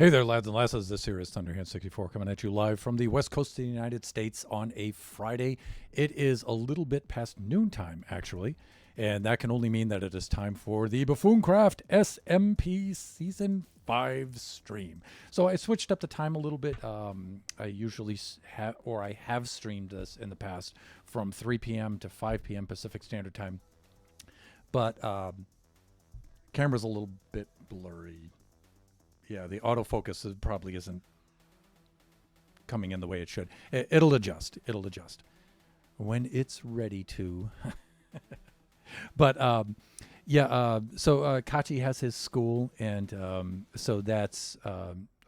Hey there, lads and lasses. This here is Thunderhand64 coming at you live from the west coast of the United States on a Friday. It is a little bit past noontime, actually, and that can only mean that it is time for the Buffooncraft SMP Season 5 stream. So I switched up the time a little bit. I usually I have streamed this in the past from 3 p.m. to 5 p.m. Pacific Standard Time, but camera's a little bit blurry. Yeah, the autofocus probably isn't coming in the way it should. It'll adjust. It'll adjust when it's ready to. But so Kachi has his school, and so that's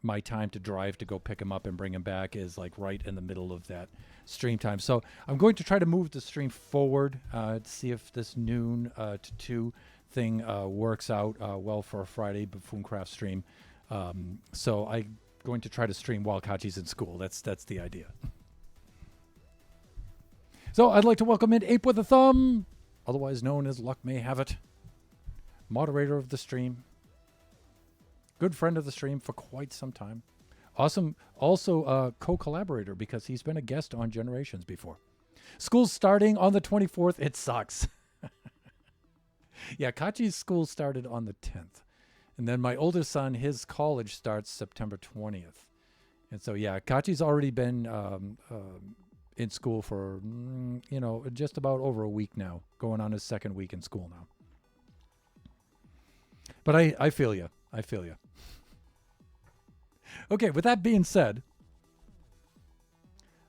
my time to drive to go pick him up and bring him back is like right in the middle of that stream time. So I'm going to try to move the stream forward to see if this noon to 2 thing works out well for a Friday Buffooncraft stream. So I'm going to try to stream while Kachi's in school. That's the idea. So I'd like to welcome in Ape with a Thumb, otherwise known as Luck May Have It, moderator of the stream, good friend of the stream for quite some time. Awesome. Also co-collaborator because he's been a guest on Generations before. School's starting on the 24th. It sucks. Yeah, Kachi's school started on the 10th. And then my oldest son, his college starts September 20th. And so, yeah, Kachi's already been in school for, just about over a week now, going on his second week in school now. But I feel you. I feel you. Okay, with that being said,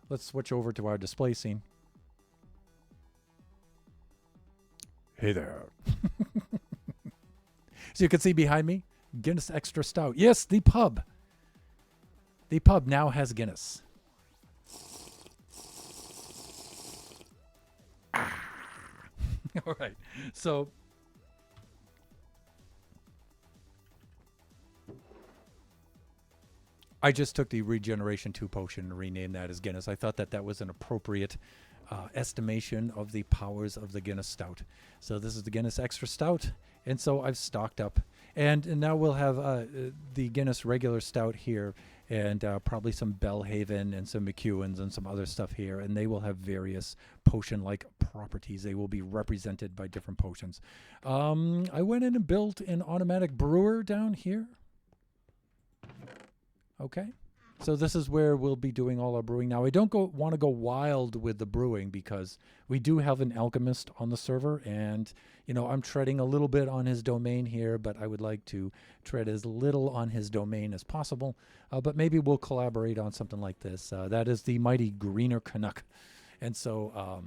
let's switch over to our display scene. Hey there. So you can see behind me, Guinness Extra Stout. Yes, the pub. The pub now has Guinness. All right. So I just took the Regeneration 2 potion and renamed that as Guinness. I thought that was an appropriate estimation of the powers of the Guinness Stout. So this is the Guinness Extra Stout, and so I've stocked up. And now we'll have the Guinness Regular Stout here, and probably some Bellhaven and some McEwen's and some other stuff here, and they will have various potion-like properties. They will be represented by different potions. I went in and built an automatic brewer down here. Okay. So this is where we'll be doing all our brewing. Now, I don't want to go wild with the brewing because we do have an alchemist on the server, and I'm treading a little bit on his domain here, but I would like to tread as little on his domain as possible. But maybe we'll collaborate on something like this. That is the mighty Greener Canuck. And so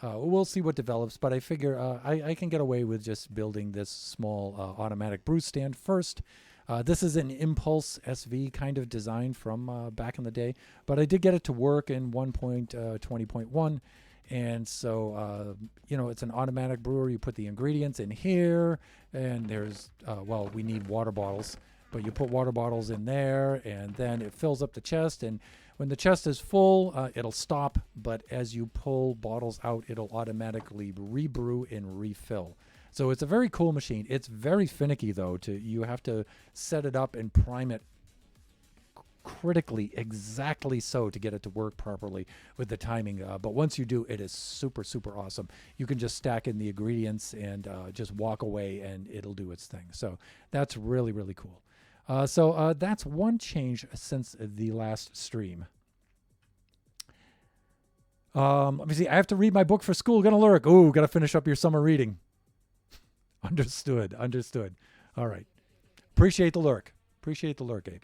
we'll see what develops, but I figure I can get away with just building this small automatic brew stand first. This is an Impulse SV kind of design from back in the day, but I did get it to work in 1.20.1, and so, it's an automatic brewer. You put the ingredients in here, and there's, we need water bottles, but you put water bottles in there, and then it fills up the chest, and when the chest is full, it'll stop, but as you pull bottles out, it'll automatically rebrew and refill. So it's a very cool machine. It's very finicky, though. You have to set it up and prime it critically, exactly so, to get it to work properly with the timing. But once you do, it is super, super awesome. You can just stack in the ingredients and just walk away, and it'll do its thing. So that's really, really cool. So that's one change since the last stream. Let me see. I have to read my book for school. Gonna lurk. Ooh, gotta finish up your summer reading. Understood. All right. Appreciate the lurk, Abe.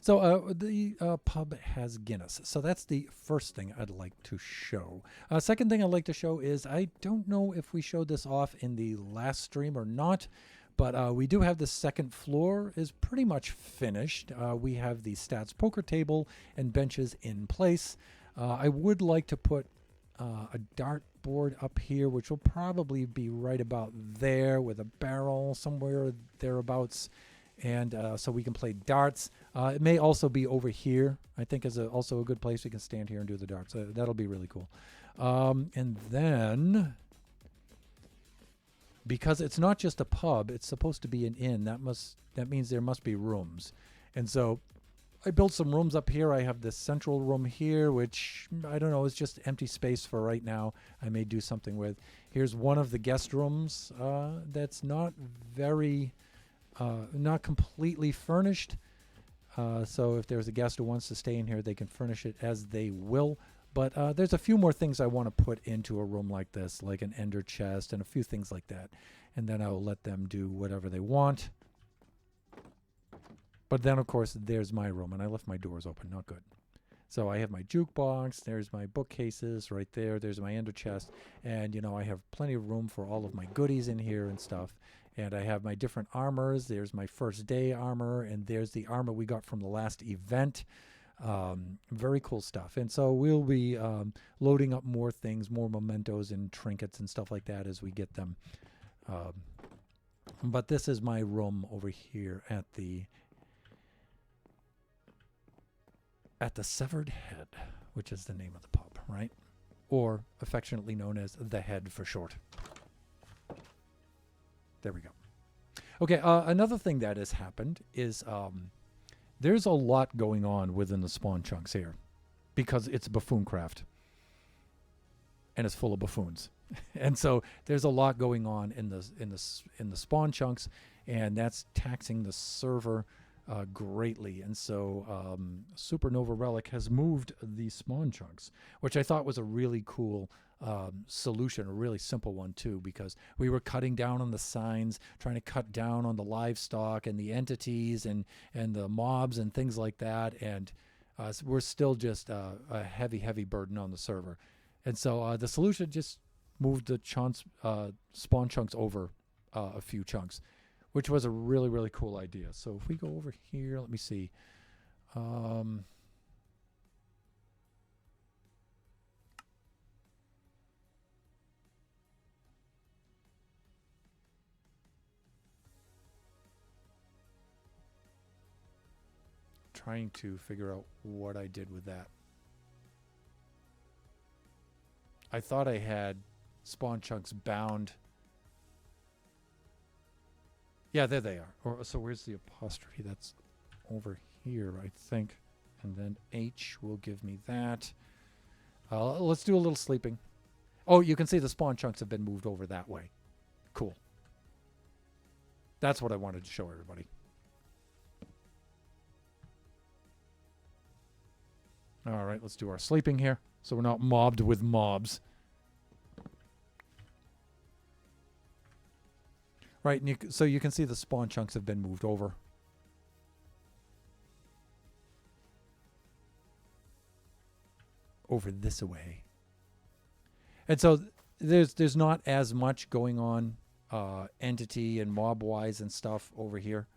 So the pub has Guinness. So that's the first thing I'd like to show. Second thing I'd like to show is, I don't know if we showed this off in the last stream or not, but we do have the second floor is pretty much finished. We have the stats poker table and benches in place. I would like to put a dart board up here, which will probably be right about there with a barrel somewhere thereabouts, and so we can play darts. It may also be over here. I think is also a good place we can stand here and do the darts. That'll be really cool. And then because it's not just a pub, it's supposed to be an inn. That means there must be rooms. And so I built some rooms up here. I have this central room here, which I don't know, is just empty space for right now. I may do something with. Here's one of the guest rooms that's not not completely furnished. So if there's a guest who wants to stay in here, they can furnish it as they will. But there's a few more things I want to put into a room like this, like an ender chest and a few things like that. And then I'll let them do whatever they want. But then, of course, there's my room, and I left my doors open. Not good. So I have my jukebox. There's my bookcases right there. There's my ender chest. And, you know, I have plenty of room for all of my goodies in here and stuff. And I have my different armors. There's my first day armor, and there's the armor we got from the last event. Very cool stuff. And so we'll be loading up more things, more mementos and trinkets and stuff like that as we get them. But this is my room over here at the Severed Head, which is the name of the pub, right? Or affectionately known as The Head for short. There we go. Okay, another thing that has happened is there's a lot going on within the spawn chunks here because it's Buffooncraft and it's full of buffoons. And so there's a lot going on in the spawn chunks, and that's taxing the server greatly. And so Supernova Relic has moved the spawn chunks, which I thought was a really cool solution, a really simple one too, because we were cutting down on the signs, trying to cut down on the livestock and the entities and the mobs and things like that, and we're still just a heavy burden on the server. And so the solution just moved the spawn chunks over a few chunks, which was a really cool idea. So if we go over here, let me see. Trying to figure out what I did with that. I thought I had spawn chunks bound. Yeah, there they are. So where's the apostrophe? That's over here, I think. And then H will give me that. Let's do a little sleeping. Oh, you can see the spawn chunks have been moved over that way. Cool. That's what I wanted to show everybody. All right, let's do our sleeping here, so we're not mobbed with mobs. Right, and so you can see the spawn chunks have been moved over. Over this way. And so there's not as much going on entity and mob-wise and stuff over here.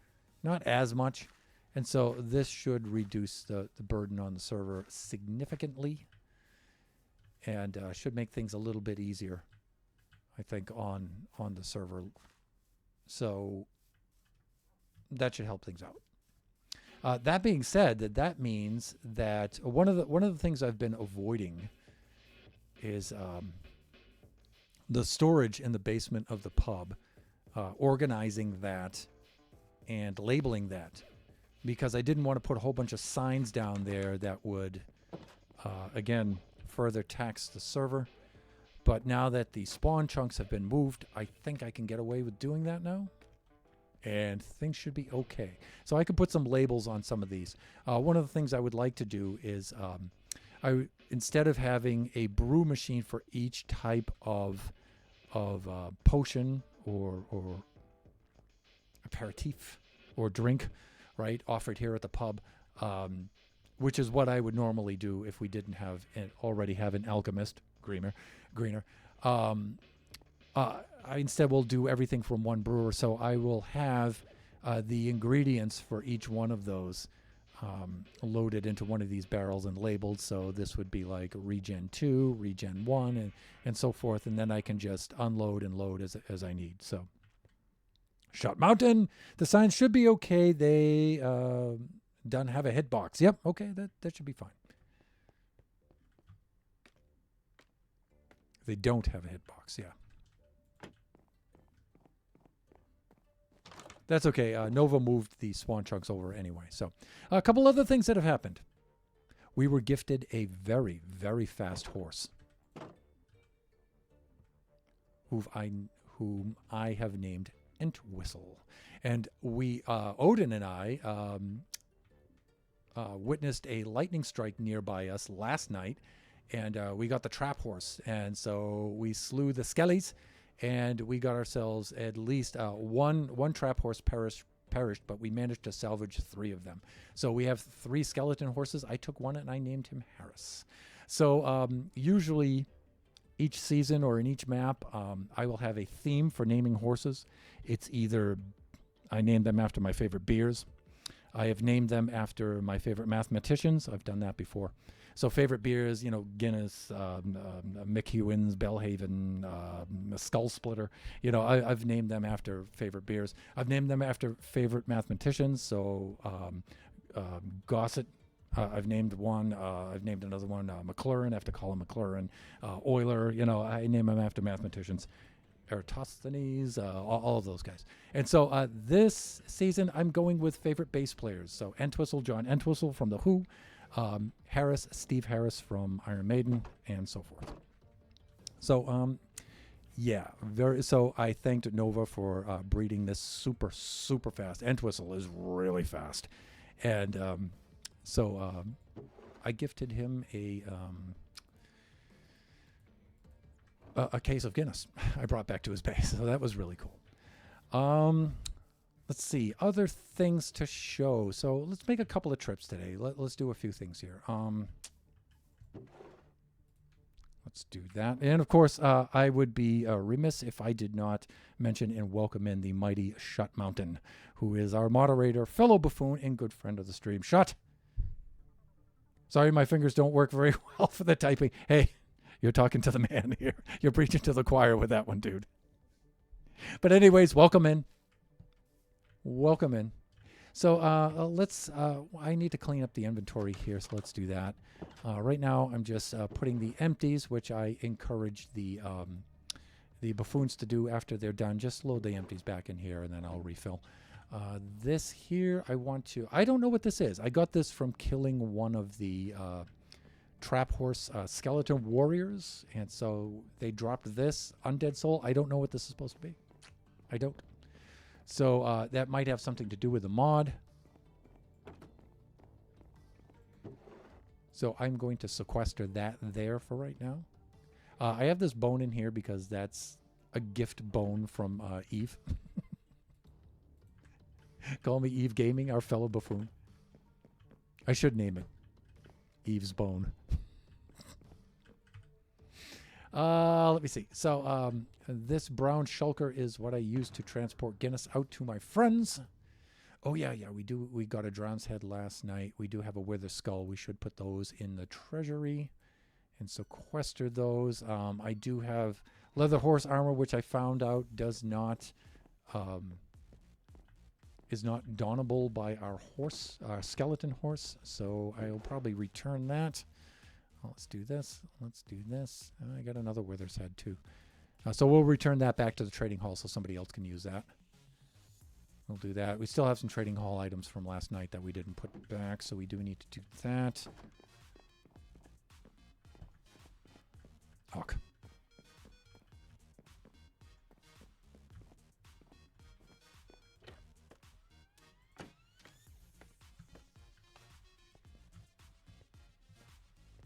Not as much. And so this should reduce the burden on the server significantly, and should make things a little bit easier, I think, on the server. So that should help things out. That being said, that means that one of the things I've been avoiding is the storage in the basement of the pub, organizing that and labeling that. Because I didn't want to put a whole bunch of signs down there that would, again, further tax the server. But now that the spawn chunks have been moved, I think I can get away with doing that now. And things should be okay. So I could put some labels on some of these. One of the things I would like to do is, instead of having a brew machine for each type of potion or aperitif or drink, right, offered here at the pub, which is what I would normally do if we didn't already have an alchemist, greener. I instead will do everything from one brewer, so I will have the ingredients for each one of those loaded into one of these barrels and labeled. So this would be like Regen 2, Regen 1, and so forth, and then I can just unload and load as I need. So Shot Mountain, the signs should be okay. They don't have a hitbox. Yep, okay, that should be fine. They don't have a hitbox, yeah. That's okay. Nova moved the spawn chunks over anyway. So a couple other things that have happened. We were gifted a very, very fast horse whom I have named Entwistle. And we, Odin and I, witnessed a lightning strike nearby us last night, and we got the trap horse. And so we slew the skellies, and we got ourselves at least one trap horse perished, but we managed to salvage 3 of them. So we have 3 skeleton horses. I took one and I named him Harris. So usually each season or in each map, I will have a theme for naming horses. It's either I named them after my favorite beers. I have named them after my favorite mathematicians. I've done that before. So favorite beers, Guinness, McEwen's, Bellhaven, Skull Splitter. I've named them after favorite beers. I've named them after favorite mathematicians. So Gossett, I've named one. I've named another one, Maclaurin, after Colin Maclaurin. Euler, I name them after mathematicians. Eratosthenes, all of those guys. And so this season, I'm going with favorite bass players. So Entwistle, John Entwistle from The Who. Harris, Steve Harris from Iron Maiden, and so forth. So, so I thanked Nova for breeding this super, super fast. Entwistle is really fast. And I gifted him a case of Guinness I brought back to his base. So that was really cool. Let's see, other things to show. So let's make a couple of trips today. Let's do a few things here. Let's do that. And of course, I would be remiss if I did not mention and welcome in the mighty Shut Mountain, who is our moderator, fellow buffoon, and good friend of the stream. Shut! Sorry, my fingers don't work very well for the typing. Hey, you're talking to the man here. You're preaching to the choir with that one, dude. But anyways, welcome in. Welcome in. So let's, I need to clean up the inventory here, so let's do that. Right now, I'm just putting the empties, which I encourage the buffoons to do after they're done. Just load the empties back in here, and then I'll refill. This here, I don't know what this is. I got this from killing one of the trap horse skeleton warriors, and so they dropped this undead soul. I don't know what this is supposed to be. I don't. So that might have something to do with the mod. So I'm going to sequester that there for right now. I have this bone in here because that's a gift bone from Eve. Call me Eve Gaming, our fellow buffoon. I should name it Eve's Bone. Let me see. So this brown shulker is what I use to transport Guinness out to my friends. Oh yeah, we got a drown's head last night. We do have a wither skull. We should put those in the treasury and sequester those. I do have leather horse armor, which I found out is not donnable by our horse, skeleton horse. So I'll probably return that. Let's do this. Let's do this. I got another wither's head too. So we'll return that back to the trading hall so somebody else can use that. We'll do that. We still have some trading hall items from last night that we didn't put back, so we do need to do that. Hawk.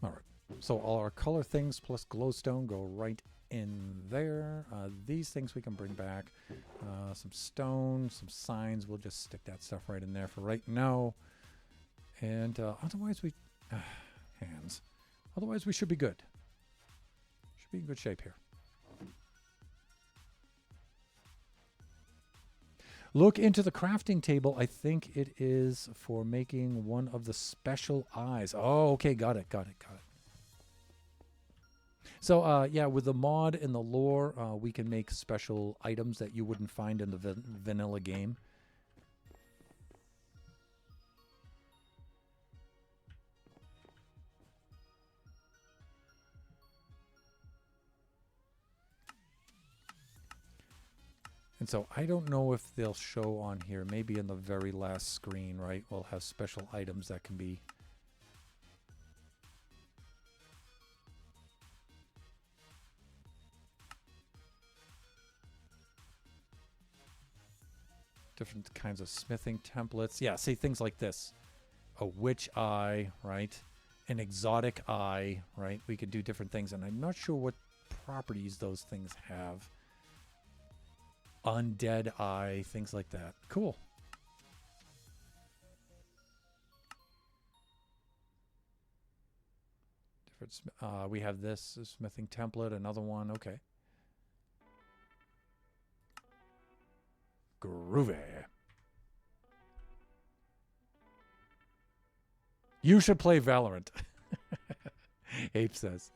All right. So all our color things plus glowstone go right in there. These things we can bring back. Some stone, some signs. We'll just stick that stuff right in there for right now. And otherwise we... hands. Otherwise we should be good. Should be in good shape here. Look into the crafting table. I think it is for making one of the special eyes. Oh, okay. Got it. So, yeah, with the mod and the lore, we can make special items that you wouldn't find in the vanilla game. And And so I don't know if they'll show on here. Maybe in the very last screen, right? We'll have special items that can be... different kinds of smithing templates. Yeah, see, things like this. A witch eye, right? An exotic eye, right? We could do different things, and I'm not sure what properties those things have. Undead eye, things like that. Cool. Different. We have this smithing template, another one. Okay. Groovy. You should play Valorant. Ape says.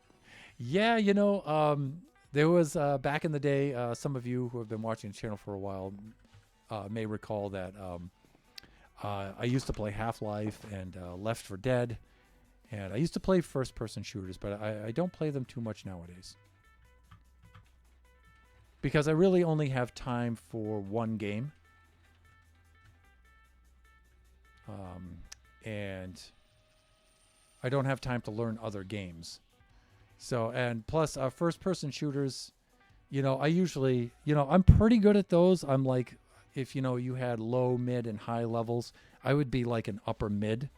Yeah, you know, there was back in the day, some of you who have been watching the channel for a while may recall that I used to play Half-Life and Left 4 Dead, and I used to play first-person shooters, but I don't play them too much nowadays. Because I really only have time for one game. And I don't have time to learn other games. So, and plus first-person shooters, you know, I usually, you know, I'm pretty good at those. I'm like, if, you know, you had low, mid, and high levels, I would be like an upper mid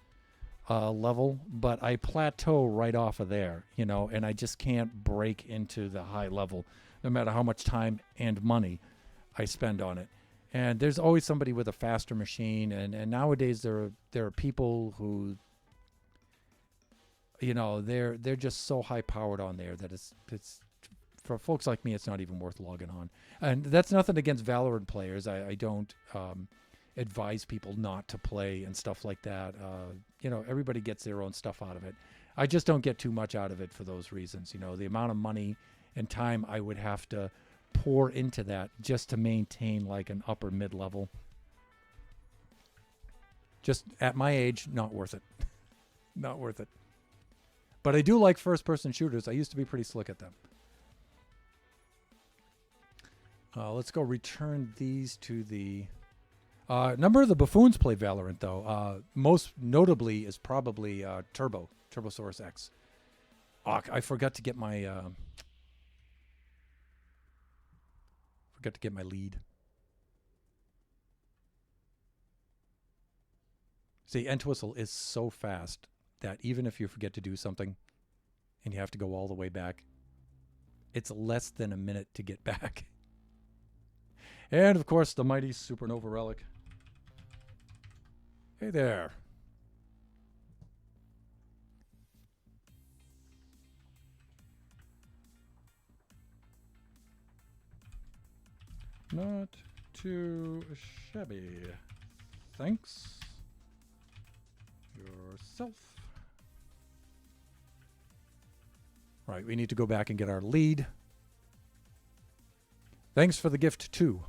level, but I plateau right off of there, you know, and I just can't break into the high level, no matter how much time and money I spend on it. And there's always somebody with a faster machine, and nowadays there are people who, you know, they're just so high powered on there that it's for folks like me, it's not even worth logging on. And that's nothing against Valorant players. I don't advise people not to play and stuff like that. You know, everybody gets their own stuff out of it. I just don't get too much out of it for those reasons. You know, the amount of money and time I would have to pour into that just to maintain like an upper mid level. Just at my age, not worth it. Not worth it. But I do like first person shooters. I used to be pretty slick at them. Let's go return these to the... number of the buffoons play Valorant, though. Most notably is probably Turbosaurus X. I forgot to get my... forgot to get my lead. See, Entwistle is so fast that even if you forget to do something and you have to go all the way back, it's less than a minute to get back. And, of course, the mighty Supernova Relic. Hey there. Not too shabby. Thanks. Yourself. Right, we need to go back and get our lead. Thanks for the gift, too.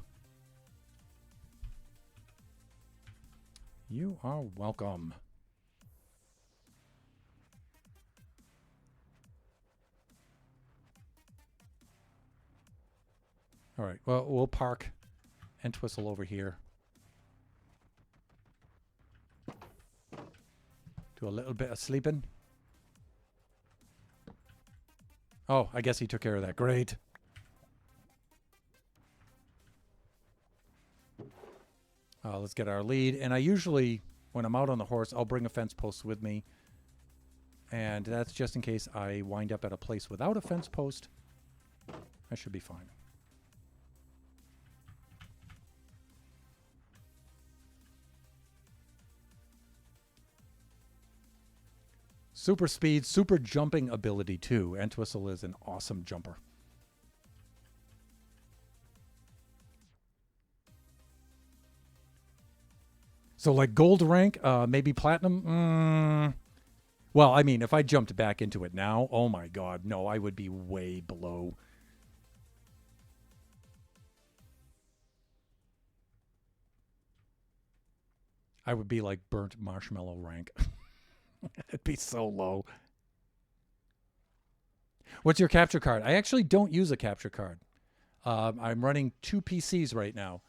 You are welcome. All right, well, we'll park Entwistle over here. Do a little bit of sleeping. Oh, I guess he took care of that. Great. Let's get our lead. And I usually, when I'm out on the horse, I'll bring a fence post with me. And that's just in case I wind up at a place without a fence post. I should be fine. Super speed, super jumping ability too. Entwistle is an awesome jumper. So like gold rank, maybe platinum. Well, I mean, if I jumped back into it now, oh my God, no, I would be way below. I would be like burnt marshmallow rank. It'd be so low. What's your capture card? I actually don't use a capture card. I'm running 2 PCs right now,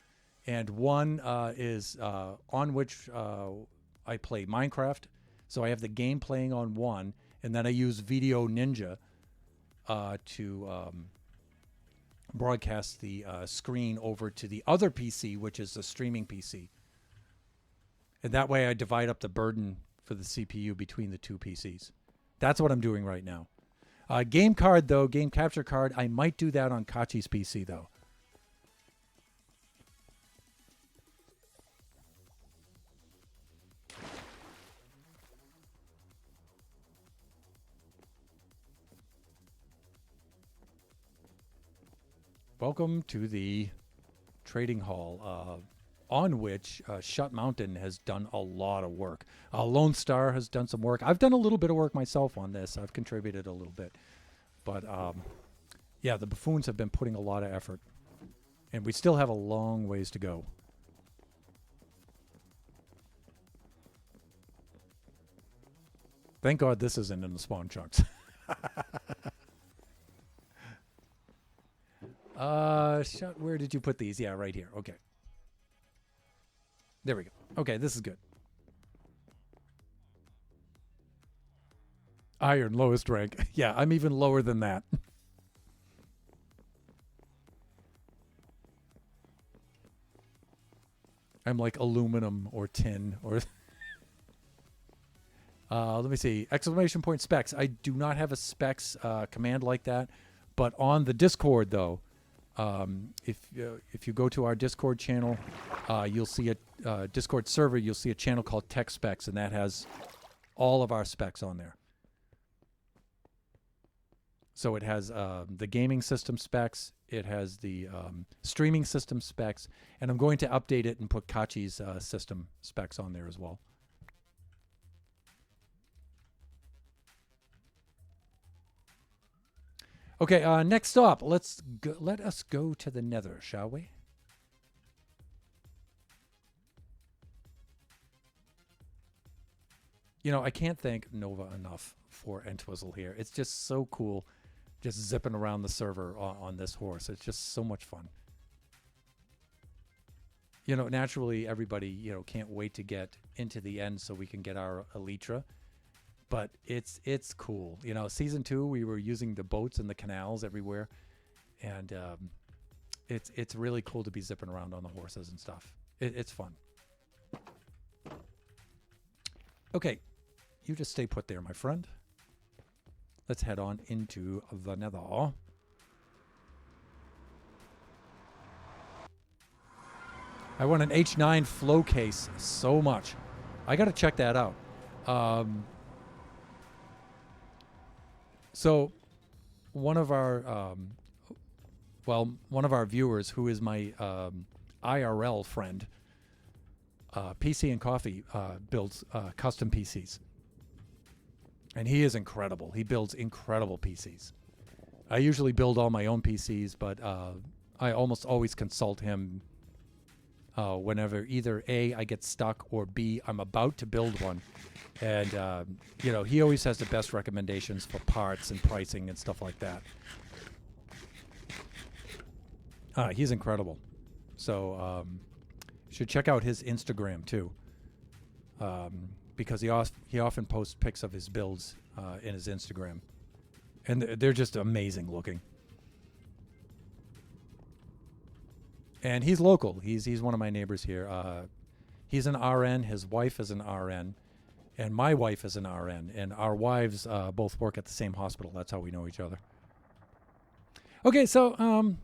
and one is on which I play Minecraft. So I have the game playing on one, and then I use Video Ninja to broadcast the screen over to the other PC, which is the streaming PC. And that way I divide up the burden for the CPU between the 2 PCs. That's what I'm doing right now. Game card, though, game capture card, I might do that on Kachi's PC, though. Welcome to the trading hall, on which Shut Mountain has done a lot of work. Lone Star has done some work. I've done a little bit of work myself on this. I've contributed a little bit. But, yeah, the Buffoons have been putting a lot of effort. And we still have a long ways to go. Thank God this isn't in the spawn chunks. Where did you put these? Yeah, right here. Okay. There we go. Okay, this is good. Iron, lowest rank. Yeah, I'm even lower than that. I'm like aluminum or tin or... let me see. Exclamation point specs. I do not have a specs command like that. But on the Discord, though, if you go to our Discord channel, you'll see a Discord server. You'll see a channel called Tech Specs, and that has all of our specs on there. So it has the gaming system specs. It has the streaming system specs, and I'm going to update it and put Kachi's system specs on there as well. Okay, next up, let us go to the Nether, shall we? You know, I can't thank Nova enough for Entwizzle here. It's just so cool, just zipping around the server on this horse. It's just so much fun. You know, naturally, everybody, you know, can't wait to get into the end so we can get our Elytra. But it's cool. You know, season 2, we were using the boats and the canals everywhere. And it's really cool to be zipping around on the horses and stuff. It's fun. Okay, you just stay put there, my friend. Let's head on into the Nether. I want an H9 flow case so much. I got to check that out. So one of our viewers, who is my IRL friend, PC and Coffee, builds custom PCs. And he is incredible. He builds incredible PCs. I usually build all my own PCs, but I almost always consult him whenever either A, I get stuck, or B, I'm about to build one. And, you know, he always has the best recommendations for parts and pricing and stuff like that. He's incredible. So, should check out his Instagram, too. Because he often posts pics of his builds in his Instagram. And they're just amazing looking. And he's local. He's one of my neighbors here. He's an RN. His wife is an RN. And my wife is an RN. And our wives both work at the same hospital. That's how we know each other. Okay, so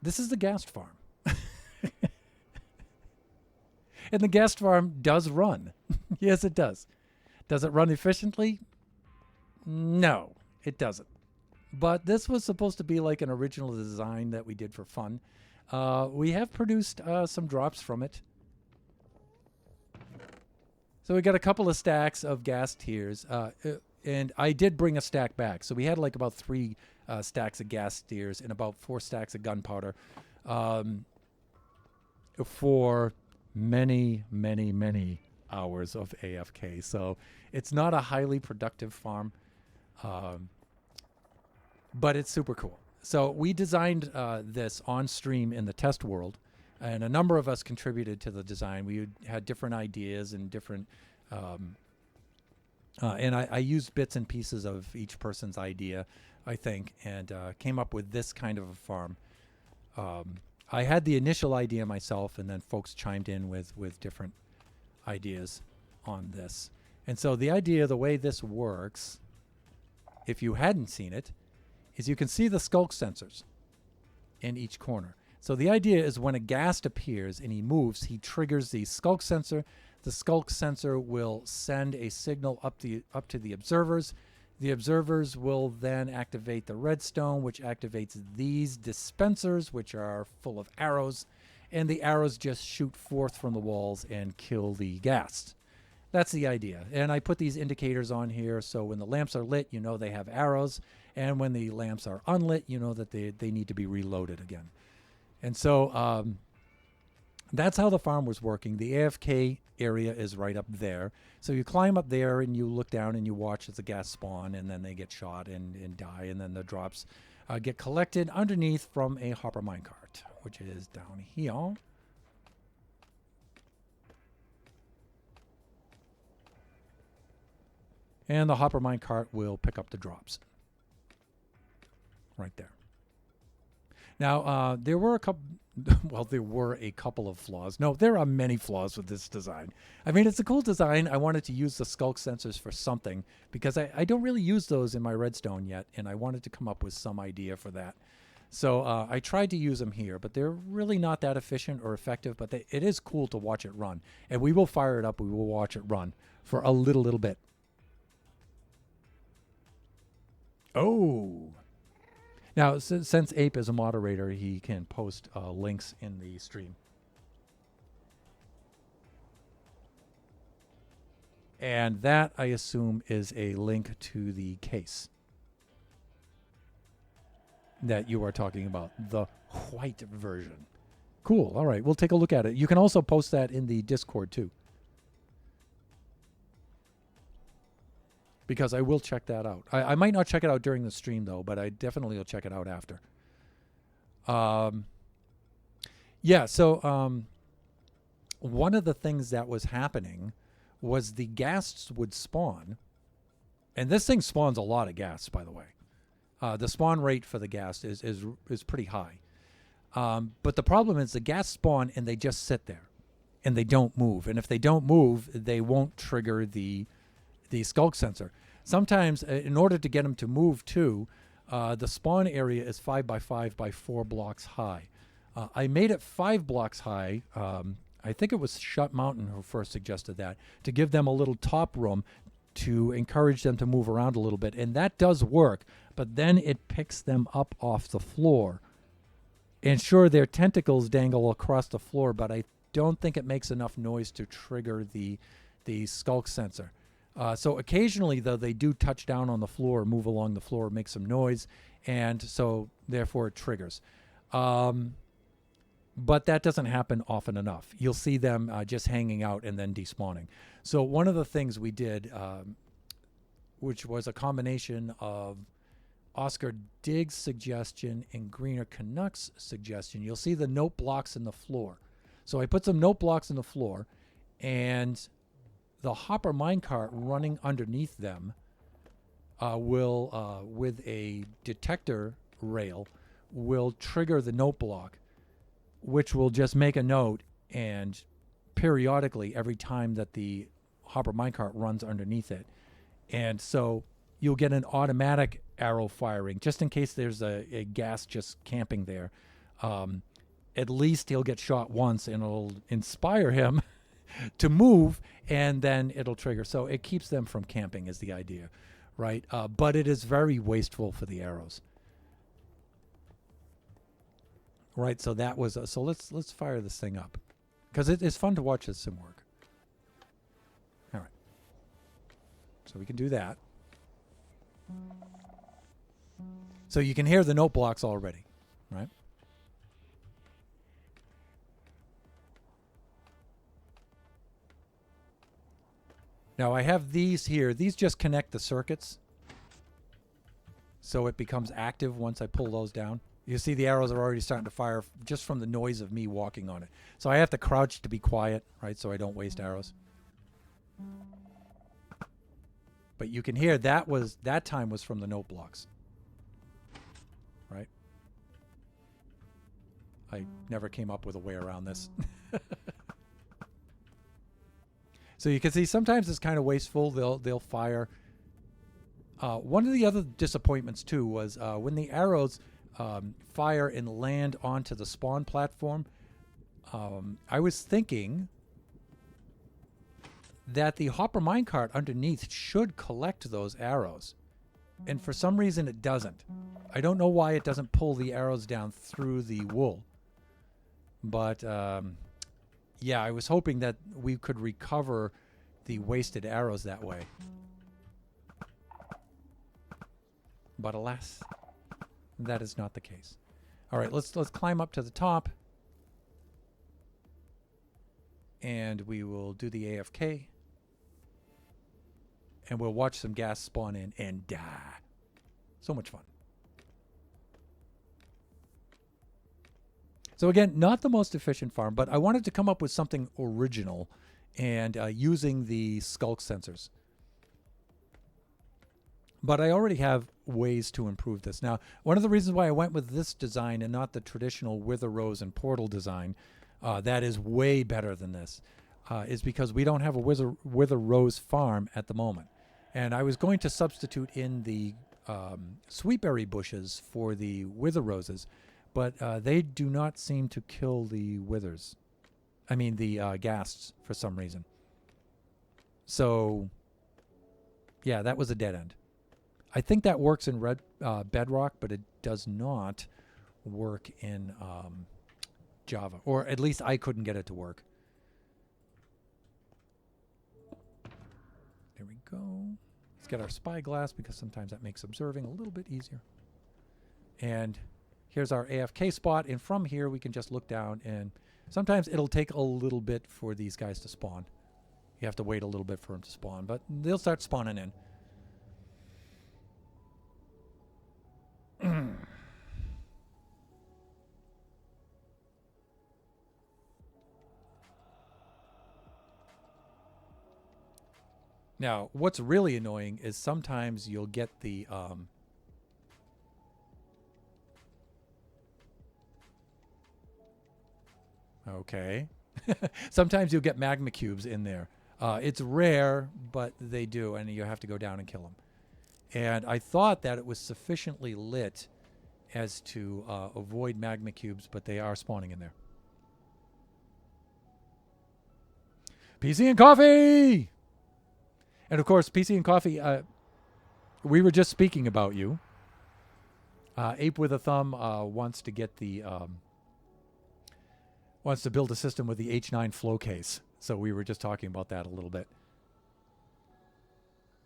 this is the Ghast farm. And the Ghast farm does run. Yes, it does. Does it run efficiently? No, it doesn't. But this was supposed to be like an original design that we did for fun. We have produced some drops from it. So we got a couple of stacks of gas tiers. And I did bring a stack back. So we had like about 3 stacks of gas tiers and about 4 stacks of gunpowder for many, many, many hours of AFK. So it's not a highly productive farm. But it's super cool. So we designed this on stream in the test world, and a number of us contributed to the design. We had different ideas and different, and I used bits and pieces of each person's idea, I think, and came up with this kind of a farm. I had the initial idea myself, and then folks chimed in with different ideas on this. And so the idea, the way this works, if you hadn't seen it, is you can see the skulk sensors in each corner. So the idea is when a ghast appears and he moves, he triggers the skulk sensor. The skulk sensor will send a signal up to the observers. The observers will then activate the redstone, which activates these dispensers, which are full of arrows, and the arrows just shoot forth from the walls and kill the ghast. That's the idea. And I put these indicators on here, so when the lamps are lit, you know they have arrows, and when the lamps are unlit, you know that they need to be reloaded again. And so that's how the farm was working. The AFK area is right up there. So you climb up there and you look down and you watch as the gas spawn, and then they get shot and die, and then the drops get collected underneath from a hopper minecart, which is down here. And the hopper minecart will pick up the drops. Right there. Now, there were a couple... Well, there were a couple of flaws. No, there are many flaws with this design. I mean, it's a cool design. I wanted to use the skulk sensors for something, because I don't really use those in my redstone yet, and I wanted to come up with some idea for that. So I tried to use them here, but they're really not that efficient or effective, but it is cool to watch it run. And we will fire it up. We will watch it run for a little bit. Oh! Now, since Ape is a moderator, he can post links in the stream. And that, I assume, is a link to the case that you are talking about, the white version. Cool. All right. We'll take a look at it. You can also post that in the Discord, too, because I will check that out. I might not check it out during the stream, though, but I definitely will check it out after. Yeah, so one of the things that was happening was the ghasts would spawn, and this thing spawns a lot of ghasts, by the way. The spawn rate for the ghast is pretty high. But the problem is the ghasts spawn, and they just sit there, and they don't move. And if they don't move, they won't trigger the skulk sensor. Sometimes, in order to get them to move too, the spawn area is 5 by 5 by 4 blocks high. I made it 5 blocks high. I think it was Shut Mountain who first suggested that, to give them a little top room to encourage them to move around a little bit. And that does work, but then it picks them up off the floor. And sure, their tentacles dangle across the floor, but I don't think it makes enough noise to trigger the skulk sensor. So occasionally, though, they do touch down on the floor, move along the floor, make some noise, and so therefore it triggers. But that doesn't happen often enough. You'll see them just hanging out and then despawning. So one of the things we did, which was a combination of Oscar Diggs' suggestion and Greener Canuck's suggestion, you'll see the note blocks in the floor. So I put some note blocks in the floor, and the hopper minecart running underneath them will, with a detector rail, will trigger the note block, which will just make a note, and periodically, every time that the hopper minecart runs underneath it. And so you'll get an automatic arrow firing, just in case there's a ghast just camping there. At least he'll get shot once, and it'll inspire him to move, and then it'll trigger. So it keeps them from camping is the idea, right? But it is very wasteful for the arrows. Right, so that was so let's fire this thing up, because it's fun to watch this thing work. All right, so we can do that. So you can hear the note blocks already, right? Now I have these here. These just connect the circuits. so it becomes active once I pull those down. You see the arrows are already starting to fire just from the noise of me walking on it. So I have to crouch to be quiet, right, so I don't waste arrows. But you can hear that time was from the note blocks. Right? I never came up with a way around this. So you can see sometimes it's kind of wasteful. They'll fire. One of the other disappointments too was when the arrows fire and land onto the spawn platform. I was thinking that the hopper minecart underneath should collect those arrows, and for some reason it doesn't. I don't know why it doesn't pull the arrows down through the wool, but yeah, I was hoping that we could recover the wasted arrows that way. But alas, that is not the case. All right, let's climb up to the top. And we will do the AFK. And we'll watch some gas spawn in and die. So much fun. So again, not the most efficient farm, but I wanted to come up with something original and using the skulk sensors. But I already have ways to improve this. Now, one of the reasons why I went with this design and not the traditional wither rose and portal design, that is way better than this, is because we don't have a wither rose farm at the moment. And I was going to substitute in the sweetberry bushes for the wither roses, but they do not seem to kill the withers. I mean the ghasts for some reason. So, yeah, that was a dead end. I think that works in Bedrock, but it does not work in Java. Or at least I couldn't get it to work. There we go. Let's get our spyglass because sometimes that makes observing a little bit easier. And here's our AFK spot. And from here, we can just look down. And sometimes it'll take a little bit for these guys to spawn. You have to wait a little bit for them to spawn. But they'll start spawning in. Now, what's really annoying is sometimes you'll get the okay. Sometimes you'll get magma cubes in there. It's rare, but they do, and you have to go down and kill them. And I thought that it was sufficiently lit as to avoid magma cubes, but they are spawning in there. PC and coffee! And of course, PC and coffee, we were just speaking about you. Ape with a Thumb wants to get the wants to build a system with the H9 flow case. So we were just talking about that a little bit.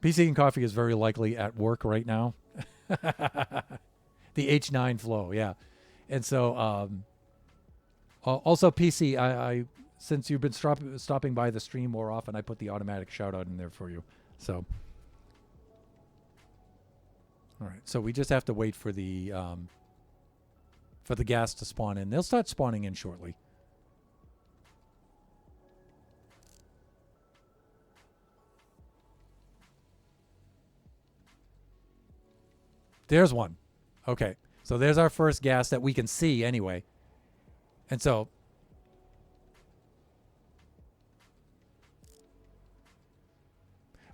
PC and coffee is very likely at work right now. The H9 flow, yeah. And so also PC, I since you've been stopping by the stream more often, I put the automatic shout out in there for you. So all right, so we just have to wait for the gas to spawn in. They'll start spawning in shortly. There's one. Okay, so there's our first gas that we can see anyway. And so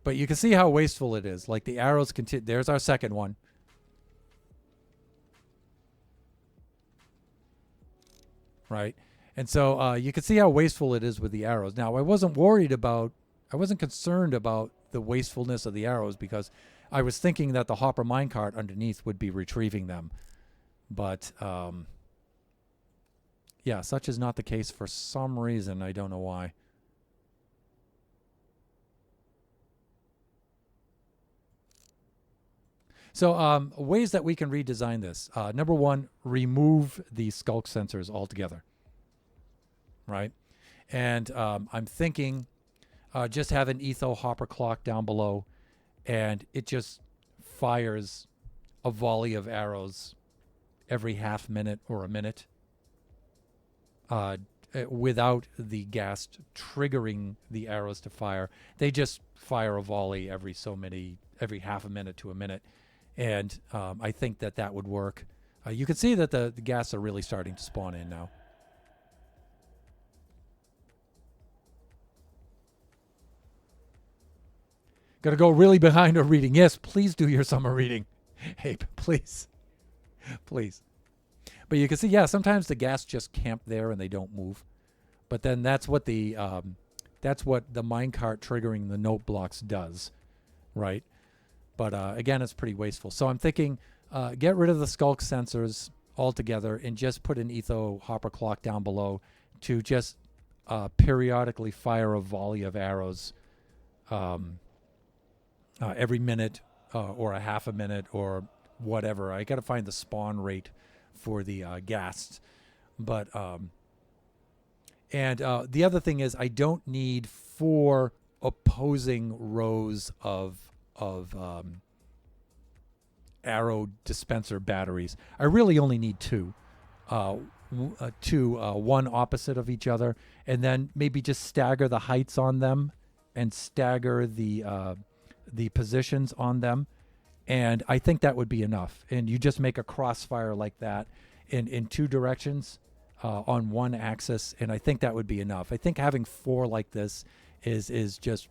but you can see how wasteful it is. Like the arrows continue. There's our second one. Right? And so you can see how wasteful it is with the arrows. Now, I wasn't concerned about the wastefulness of the arrows because I was thinking that the hopper minecart underneath would be retrieving them. But, yeah, such is not the case for some reason. I don't know why. So ways that we can redesign this. Number one, remove the skulk sensors altogether. Right? And I'm thinking just have an etho hopper clock down below and it just fires a volley of arrows every half minute or a minute, without the ghast triggering the arrows to fire. They just fire a volley every half a minute to a minute. And I think that would work. You can see that the ghasts are really starting to spawn in now. Gotta go really behind our reading. Yes, please do your summer reading. Hey, please. Please. But you can see, yeah, sometimes the ghasts just camp there and they don't move. But then that's what the minecart triggering the note blocks does, right? But again, it's pretty wasteful. So I'm thinking, get rid of the skulk sensors altogether and just put an etho hopper clock down below to just periodically fire a volley of arrows every minute or a half a minute or whatever. I got to find the spawn rate for the ghasts. But the other thing is, I don't need 4 opposing rows of arrow dispenser batteries. I really only need 2. One opposite of each other, and then maybe just stagger the heights on them and stagger the positions on them. And I think that would be enough. And you just make a crossfire like that in 2 directions on one axis, and I think that would be enough. I think having 4 like this is just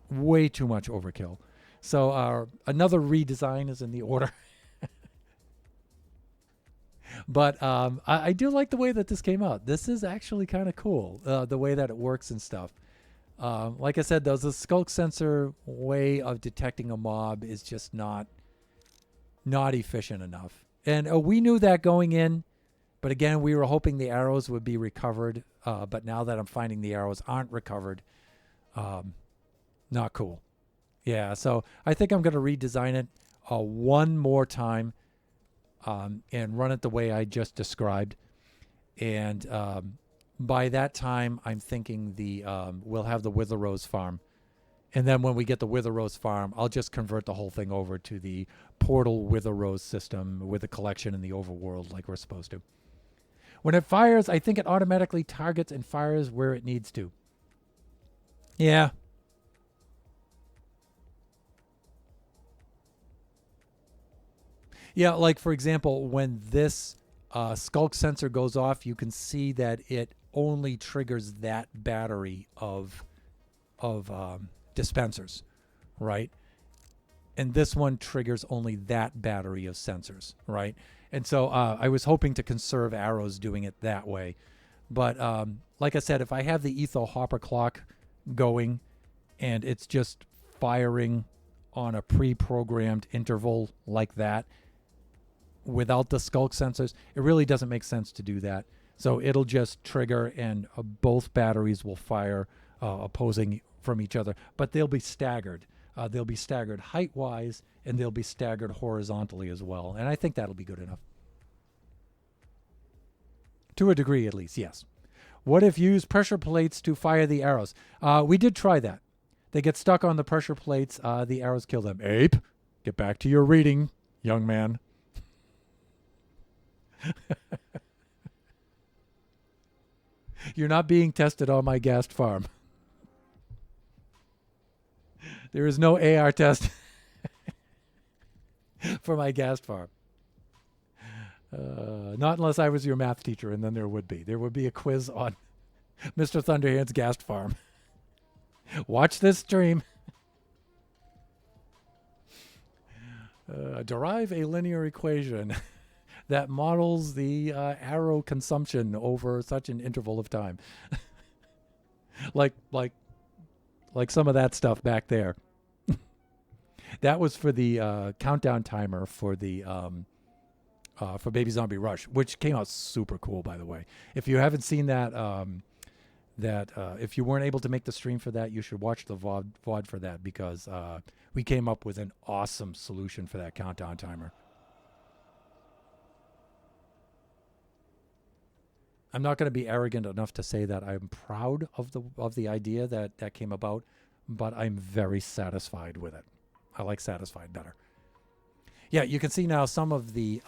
way too much overkill. So another redesign is in the order. But I do like the way that this came out. This is actually kind of cool, the way that it works and stuff. Like I said, though, the skulk sensor way of detecting a mob is just not efficient enough. And we knew that going in, but again, we were hoping the arrows would be recovered. But now that I'm finding the arrows aren't recovered, not cool. Yeah, so I think I'm going to redesign it one more time and run it the way I just described. And by that time, I'm thinking we'll have the Wither Rose farm. And then when we get the Wither Rose farm, I'll just convert the whole thing over to the Portal Wither Rose system with a collection in the overworld like we're supposed to. When it fires, I think it automatically targets and fires where it needs to. Yeah. Yeah, like for example, when this skulk sensor goes off, you can see that it only triggers that battery of dispensers, right? And this one triggers only that battery of sensors, right? And so I was hoping to conserve arrows doing it that way. But like I said, if I have the etho hopper clock going and it's just firing on a pre-programmed interval like that without the skulk sensors, it really doesn't make sense to do that. So it'll just trigger and both batteries will fire opposing from each other, but they'll be staggered. They'll be staggered height-wise, and they'll be staggered horizontally as well. And I think that'll be good enough. To a degree, at least, yes. What if you use pressure plates to fire the arrows? We did try that. They get stuck on the pressure plates. The arrows kill them. Ape, get back to your reading, young man. You're not being tested on my ghast farm. There is no AR test for my ghast farm. Not unless I was your math teacher, and then there would be. There would be a quiz on Mr. Thunderhand's ghast farm. Watch this stream. Derive a linear equation that models the arrow consumption over such an interval of time. like some of that stuff back there. That was for the countdown timer for the for Baby Zombie Rush, which came out super cool, by the way. If you haven't seen that, if you weren't able to make the stream for that, you should watch the VOD for that, because we came up with an awesome solution for that countdown timer. I'm not going to be arrogant enough to say that I'm proud of the idea that came about, but I'm very satisfied with it. I like satisfied better. Yeah, you can see now some of the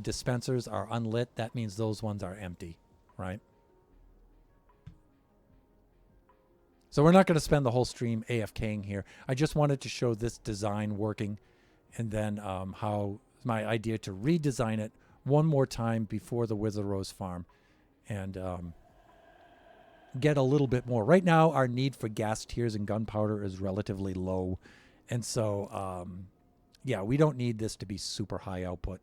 dispensers are unlit. That means those ones are empty, right? So we're not going to spend the whole stream AFKing here. I just wanted to show this design working, and then how my idea to redesign it one more time before the Wither Rose farm, and get a little bit more. Right now, our need for gas tiers and gunpowder is relatively low, and so yeah, we don't need this to be super high output.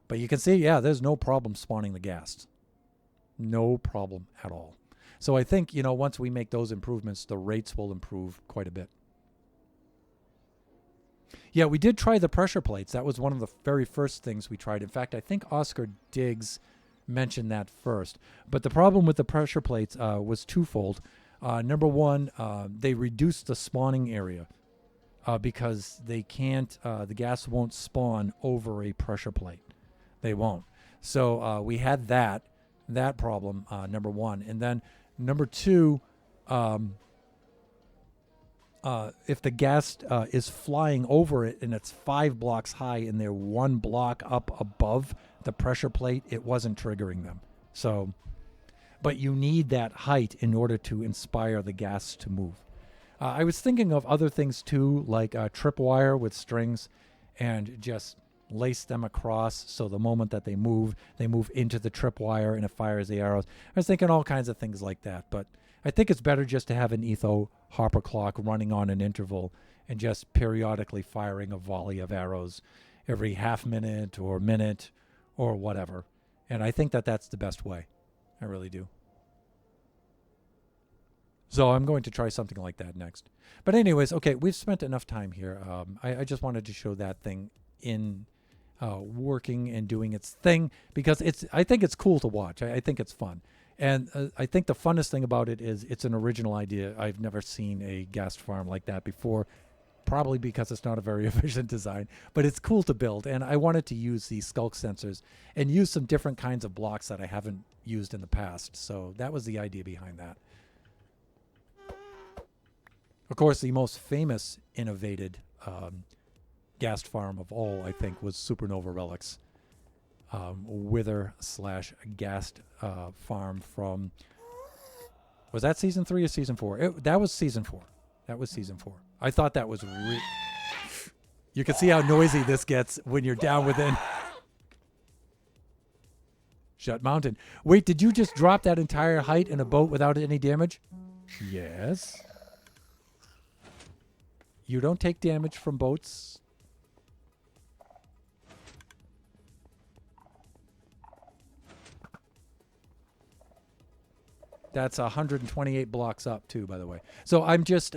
But you can see, yeah, there's no problem spawning the ghast. No problem at all. So I think, once we make those improvements, the rates will improve quite a bit. Yeah, we did try the pressure plates. That was one of the very first things we tried. In fact, I think Oscar Diggs mentioned that first. But the problem with the pressure plates was twofold. Number one, they reduced the spawning area because they can't, the gas won't spawn over a pressure plate. They won't. So we had that problem, number one. And then number two, if the gas is flying over it and it's 5 blocks high and they're 1 block up above the pressure plate, it wasn't triggering them. So, but you need that height in order to inspire the gas to move. I was thinking of other things too, like tripwire with strings, and just lace them across so the moment that they move into the tripwire and it fires the arrows. I was thinking all kinds of things like that, but I think it's better just to have an etho hopper clock running on an interval and just periodically firing a volley of arrows every half minute or minute or whatever. And I think that that's the best way. I really do. So I'm going to try something like that next. But anyways, okay, we've spent enough time here. I just wanted to show that thing in working and doing its thing, because I think it's cool to watch. I think it's fun. And I think the funnest thing about it is it's an original idea. I've never seen a ghast farm like that before, probably because it's not a very efficient design, but it's cool to build. And I wanted to use these skulk sensors and use some different kinds of blocks that I haven't used in the past. So that was the idea behind that. Of course, the most famous innovated ghast farm of all, I think, was Supernova Relics. Wither/ghast farm from, was that season 3 or season 4? That was season 4. That was season 4. I thought that was you can see how noisy this gets when you're down within. Shut Mountain. Wait, did you just drop that entire height in a boat without any damage? Yes. You don't take damage from boats. That's 128 blocks up too, by the way. So I'm just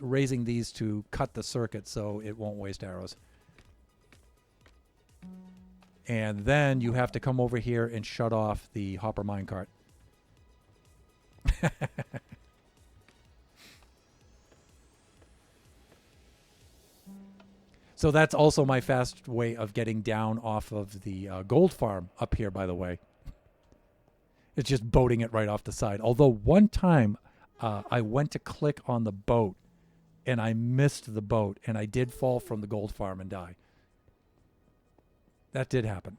raising these to cut the circuit so it won't waste arrows. And then you have to come over here and shut off the hopper minecart. So that's also my fast way of getting down off of the gold farm up here, by the way. It's just boating it right off the side. Although one time I went to click on the boat and I missed the boat and I did fall from the gold farm and die. That did happen.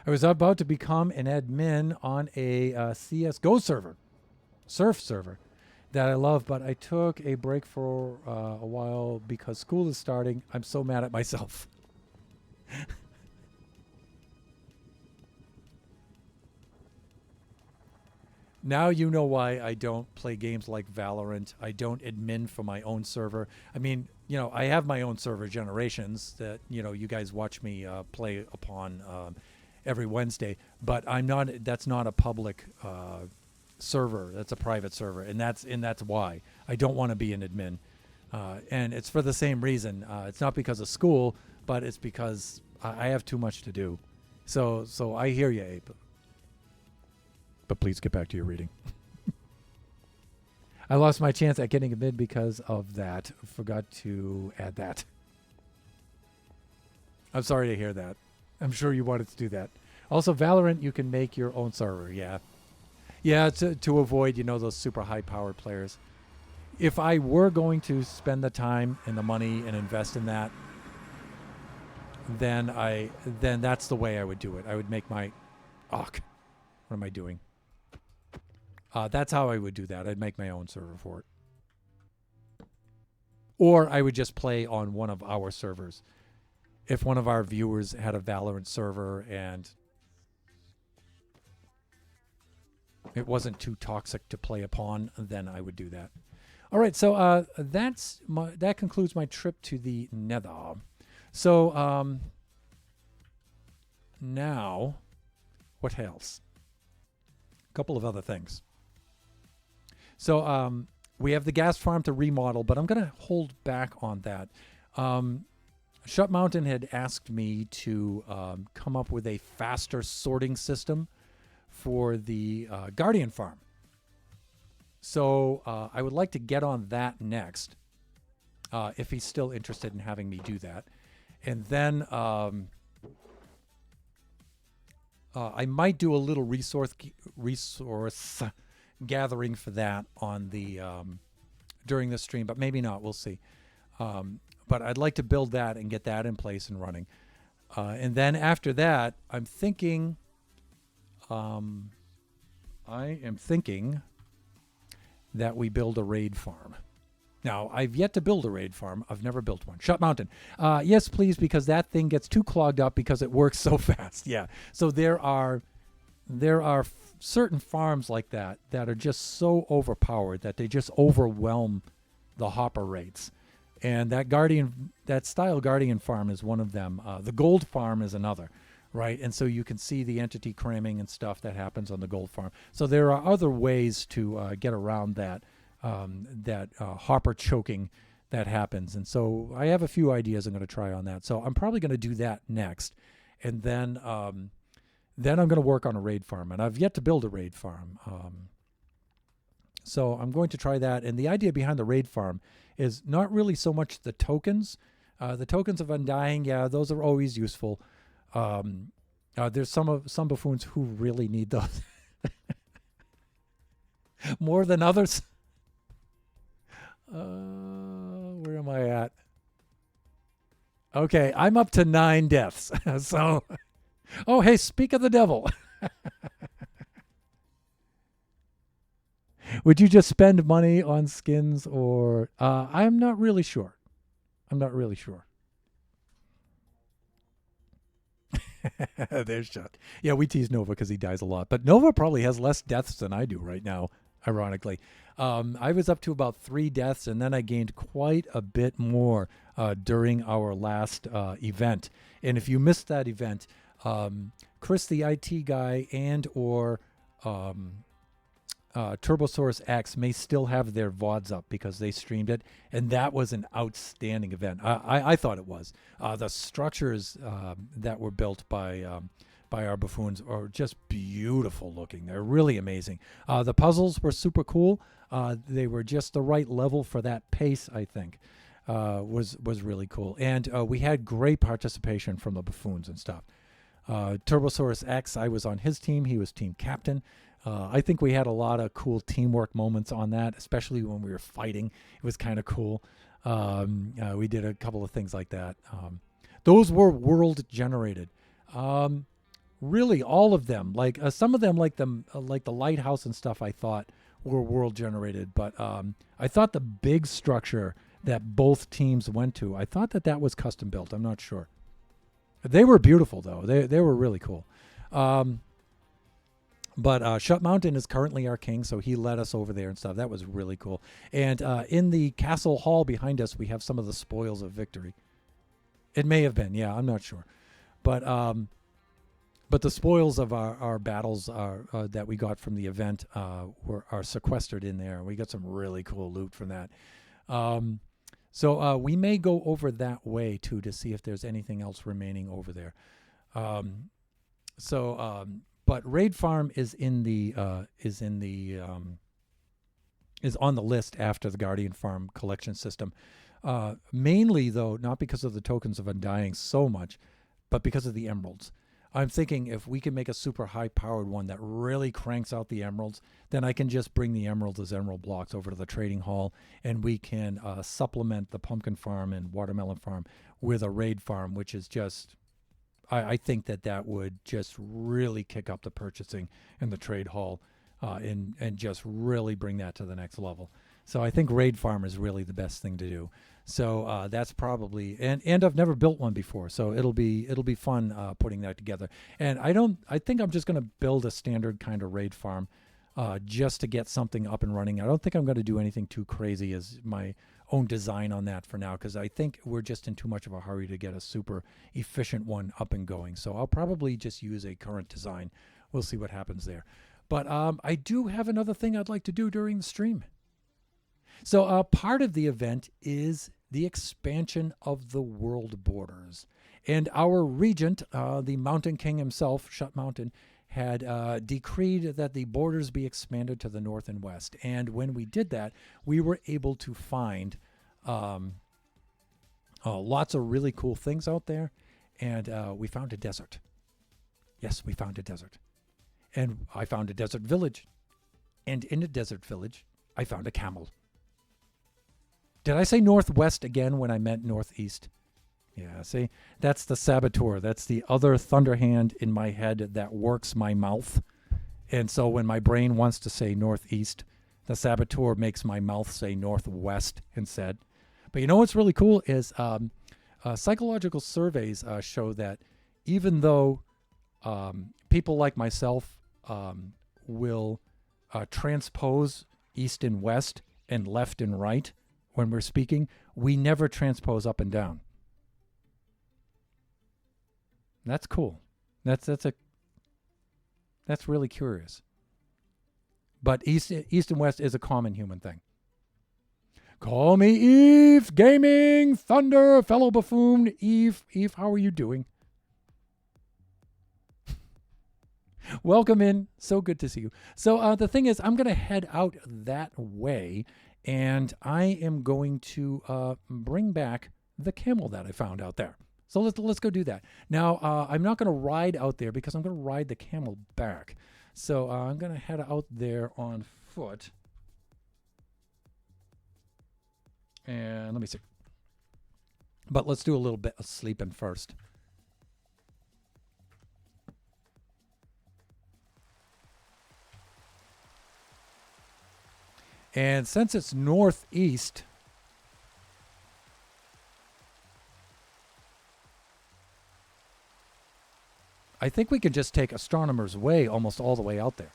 I was about to become an admin on a CSGO server, surf server, that I love, but I took a break for a while because school is starting. I'm so mad at myself. Now you know why I don't play games like Valorant. I don't admin for my own server. I mean, I have my own server, Generations, that, you guys watch me play upon every Wednesday, but that's not a public server. That's a private server, and that's why I don't want to be an admin, and it's for the same reason. It's not because of school, but it's because I have too much to do. So I hear you, Ape, but please get back to your reading. I lost my chance at getting a mid because of that. Forgot to add that. I'm sorry to hear that. I'm sure you wanted to do that. Also, Valorant, you can make your own server. Yeah. Yeah, to avoid, those super high powered players. If I were going to spend the time and the money and invest in that, then that's the way I would do it. I would make my what am I doing? That's how I would do that. I'd make my own server for it. Or I would just play on one of our servers. If one of our viewers had a Valorant server and it wasn't too toxic to play upon, then I would do that. All right, so that concludes my trip to the Nether. So now, what else? A couple of other things. So we have the gas farm to remodel, but I'm going to hold back on that. Shut Mountain had asked me to come up with a faster sorting system for the Guardian farm. So I would like to get on that next, if he's still interested in having me do that. And then I might do a little resource gathering for that on the during the stream, but maybe not. We'll see. But I'd like to build that and get that in place and running. And then after that, I'm thinking. I am thinking that we build a raid farm. Now, I've yet to build a raid farm. I've never built one. Shut Mountain. Yes, please, because that thing gets too clogged up because it works so fast. Yeah. So there are certain farms like that are just so overpowered that they just overwhelm the hopper rates. And that style Guardian farm is one of them. The gold farm is another. Right, and so you can see the entity cramming and stuff that happens on the gold farm. So there are other ways to get around that hopper choking that happens. And so I have a few ideas I'm going to try on that. So I'm probably going to do that next, and then I'm going to work on a raid farm. And I've yet to build a raid farm. So I'm going to try that. And the idea behind the raid farm is not really so much the tokens. The tokens of Undying, yeah, those are always useful. There's some buffoons who really need those more than others. Where am I at? Okay, I'm up to 9 deaths. So, oh, hey, speak of the devil. Would you just spend money on skins or I'm not really sure. There's Shot. Yeah, we tease Nova because he dies a lot. But Nova probably has less deaths than I do right now, ironically. I was up to about 3 deaths, and then I gained quite a bit more during our last event. And if you missed that event, Chris, the IT guy, and or Turbosaurus X may still have their VODs up because they streamed it, and that was an outstanding event. I thought it was. The structures that were built by our buffoons are just beautiful looking. They're really amazing. The puzzles were super cool. They were just the right level for that pace, I think. Was really cool. And we had great participation from the buffoons and stuff. Turbosaurus X, I was on his team. He was team captain. I think we had a lot of cool teamwork moments on that, especially when we were fighting. It was kind of cool. We did a couple of things like that. Those were world generated. Really, all of them. Like some of them, like the lighthouse and stuff, I thought were world generated. But I thought the big structure that both teams went to, I thought that was custom built. I'm not sure. They were beautiful though. They were really cool. But Shut Mountain is currently our king, so he led us over there and stuff. That was really cool. And in the castle hall behind us, we have some of the spoils of victory. It may have been, yeah, I'm not sure. But the spoils of our battles that we got from the event are sequestered in there. We got some really cool loot from that. So we may go over that way too to see if there's anything else remaining over there. But Raid Farm is on the list after the Guardian Farm collection system. Mainly though, not because of the tokens of Undying so much, but because of the emeralds. I'm thinking if we can make a super high-powered one that really cranks out the emeralds, then I can just bring the emeralds as emerald blocks over to the trading hall, and we can supplement the pumpkin farm and watermelon farm with a raid farm, which is just, I think that would just really kick up the purchasing and the trade hall, and just really bring that to the next level. So I think raid farm is really the best thing to do. So that's probably, and I've never built one before, so it'll be fun putting that together. And I think I'm just going to build a standard kind of raid farm, just to get something up and running. I don't think I'm going to do anything too crazy as my own design on that for now, because I think we're just in too much of a hurry to get a super efficient one up and going. So I'll probably just use a current design. We'll see what happens there. But I do have another thing I'd like to do during the stream. So part of the event is the expansion of the world borders. And our regent, the Mountain King himself, Shut Mountain, had decreed that the borders be expanded to the north and west. And when we did that, we were able to find lots of really cool things out there. And we found a desert. Yes, we found a desert. And I found a desert village. And in a desert village, I found a camel. Did I say northwest again when I meant northeast? Yeah, see, that's the saboteur. That's the other thunder hand in my head that works my mouth. And so when my brain wants to say northeast, the saboteur makes my mouth say northwest instead. But you know what's really cool is psychological surveys show that even though people like myself will transpose east and west and left and right when we're speaking, we never transpose up and down. That's cool. That's really curious. But east and west is a common human thing. Call me Eve Gaming Thunder, fellow buffoon. Eve, how are you doing? Welcome in. So good to see you. So the thing is, I'm going to head out that way, and I am going to bring back the camel that I found out there. So let's go do that. Now, I'm not going to ride out there because I'm going to ride the camel back. So I'm going to head out there on foot. And let me see. But let's do a little bit of sleeping first. And since it's northeast, I think we could just take Astronomer's Way almost all the way out there.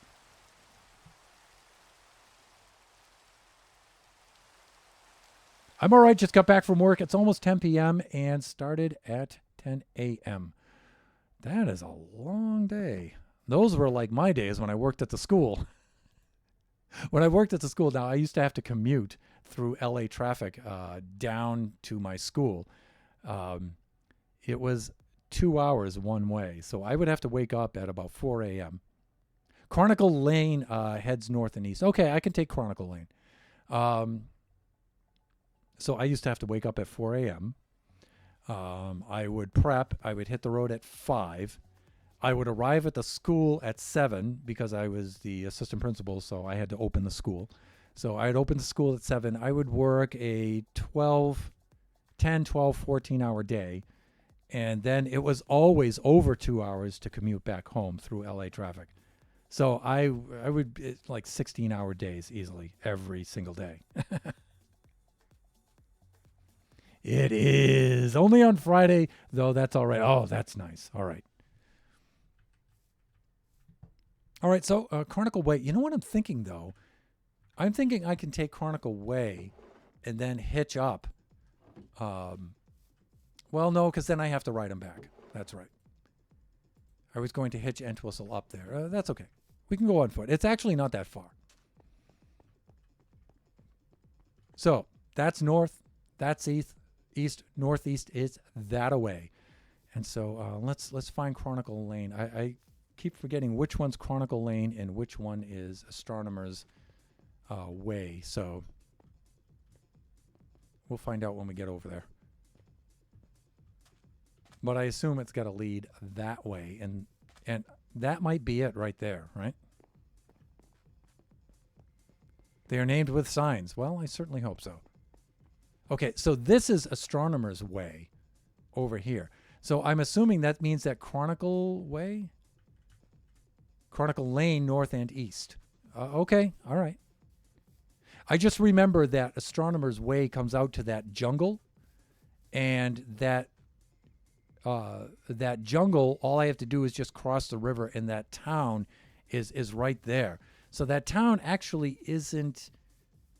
I'm all right. Just got back from work. It's almost 10 p.m. and started at 10 a.m. That is a long day. Those were like my days when I worked at the school. When I worked at the school, now I used to have to commute through LA traffic down to my school. It was 2 hours one way, so I would have to wake up at about 4 a.m. Chronicle Lane heads north and east. Okay, I can take Chronicle Lane. So I used to have to wake up at 4 a.m. I would prep. I would hit the road at 5. I would arrive at the school at 7 because I was the assistant principal, so I had to open the school. So I'd open the school at 7. I would work a 10, 12, 14-hour day. And then it was always over 2 hours to commute back home through LA traffic. So I would, like 16-hour days easily every single day. It is. Only on Friday, though. That's all right. Oh, that's nice. All right. All right, so Chronicle Way. You know what I'm thinking, though? I'm thinking I can take Chronicle Way and then hitch up. Well, no, because then I have to ride them back. That's right. I was going to hitch Entwistle up there. That's okay. We can go on foot. It's actually not that far. So that's north. That's east. Northeast is that away. And so let's find Chronicle Lane. I keep forgetting which one's Chronicle Lane and which one is Astronomer's Way. So we'll find out when we get over there. but I assume it's got to lead that way, and that might be it right there, right? They are named with signs. Well, I certainly hope so. Okay, so this is Astronomer's Way over here. So I'm assuming that means that Chronicle Way? Chronicle Lane, north and east. Okay, all right. I just remember that Astronomer's Way comes out to that jungle, and that that jungle, all I have to do is just cross the river, and that town is right there. So that town actually isn't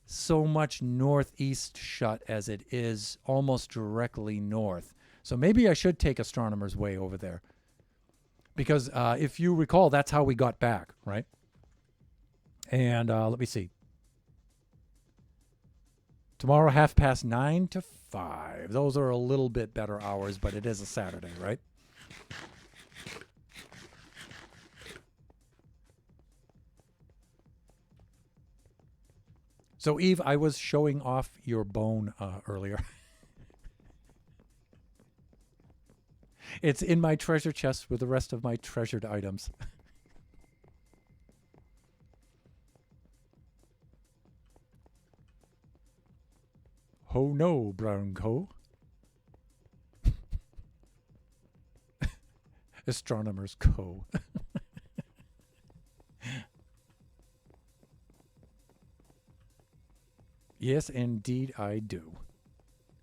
so much northeast shut as it is almost directly north. So maybe I should take Astronomer's Way over there. Because if you recall, that's how we got back, right? And let me see. Tomorrow, 9:30 to 5. Those are a little bit better hours, but it is a Saturday, right? So, Eve, I was showing off your bone earlier. It's in my treasure chest with the rest of my treasured items. Oh no, Bronco. Astronomer's Co. Yes, indeed I do.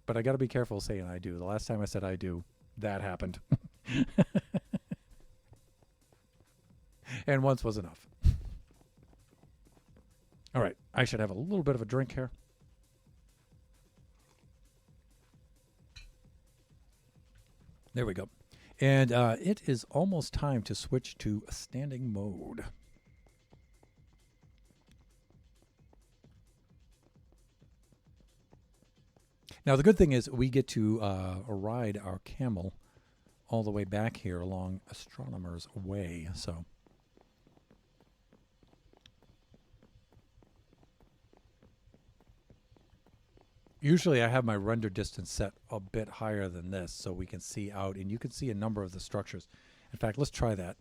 But I got to be careful saying I do. The last time I said I do, that happened. And once was enough. All right, I should have a little bit of a drink here. There we go. And it is almost time to switch to standing mode. Now, the good thing is we get to ride our camel all the way back here along Astronomer's Way. So, usually I have my render distance set a bit higher than this so we can see out, and you can see a number of the structures. In fact, let's try that.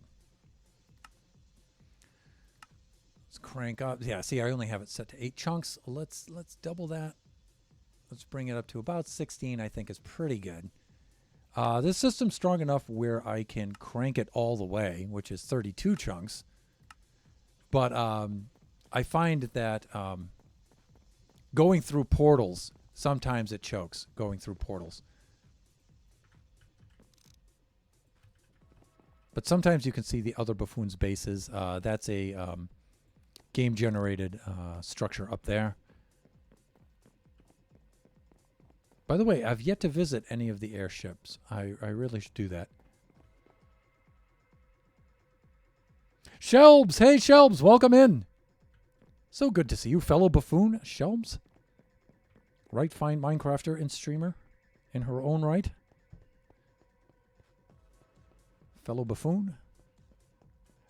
Let's crank up. Yeah, see, I only have it set to 8 chunks. Let's double that. Let's bring it up to about 16, I think is pretty good. This system's strong enough where I can crank it all the way, which is 32 chunks. But I find that going through portals, sometimes it chokes going through portals. But sometimes you can see the other Buffoon's bases. That's a game-generated structure up there. By the way, I've yet to visit any of the airships. I really should do that. Shelbs! Hey, Shelbs! Welcome in! So good to see you, fellow buffoon. Shelbs? Right fine Minecrafter and streamer in her own right. Fellow buffoon.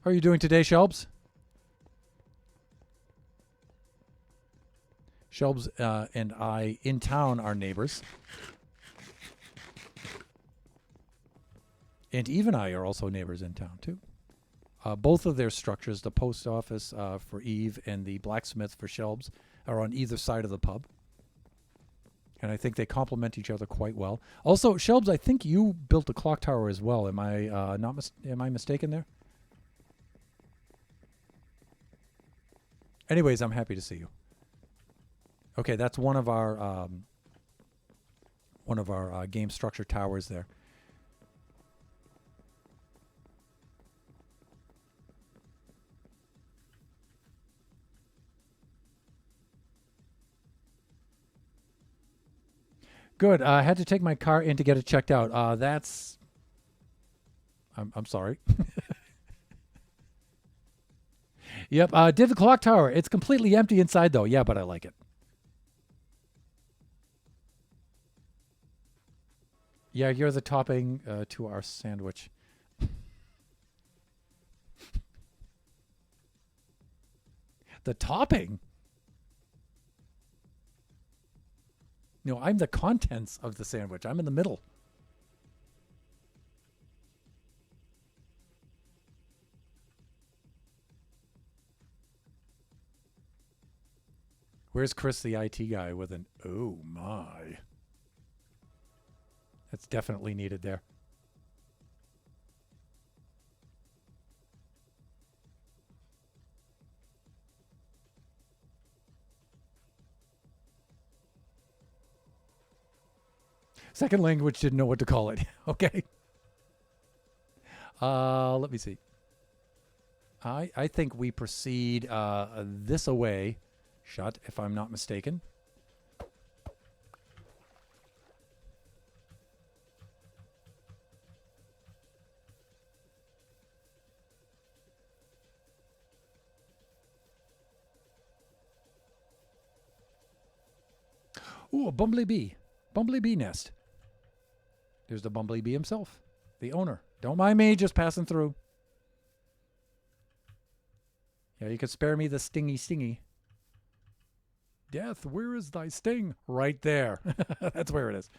How are you doing today, Shelbs? Shelbs and I in town are neighbors. And Eve and I are also neighbors in town, too. Both of their structures, the post office for Eve and the blacksmith for Shelbs, are on either side of the pub. And I think they complement each other quite well. Also, Shelbs, I think you built the clock tower as well. Am I am I mistaken there? Anyways, I'm happy to see you. Okay, that's one of our game structure towers there. Good. I had to take my car in to get it checked out. I'm sorry. Yep. Did the clock tower. It's completely empty inside, though. Yeah, but I like it. Yeah, you're the topping to our sandwich. The topping? No, I'm the contents of the sandwich. I'm in the middle. Where's Chris, the IT guy, with an oh my? That's definitely needed there. Second language didn't know what to call it. Okay. Let me see. I think we proceed this away. Shut, if I'm not mistaken. Ooh, a bumblebee. Bumblebee nest. There's the bumblebee himself. The owner. Don't mind me, just passing through. Yeah, you could spare me the stingy. Death, where is thy sting? Right there. That's where it is.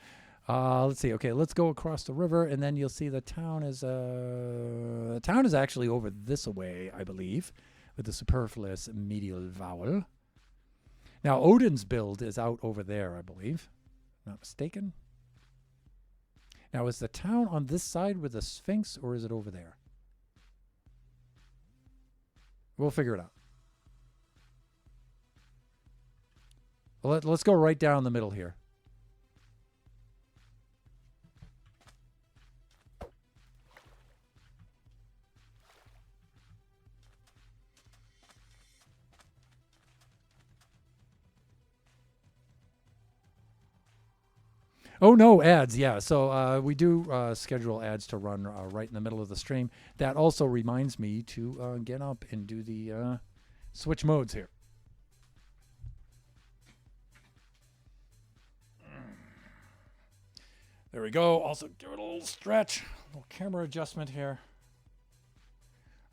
Let's see. Okay, let's go across the river, and then you'll see the town is actually over this way, I believe, with the superfluous medial vowel. Now, Odin's build is out over there, I believe. Not mistaken. Now, is the town on this side with the Sphinx, or is it over there? We'll figure it out. Well, let's go right down the middle here. Oh, no, ads. Yeah, so we do schedule ads to run right in the middle of the stream. That also reminds me to get up and do the switch modes here. There we go. Also, give it a little stretch. A little camera adjustment here.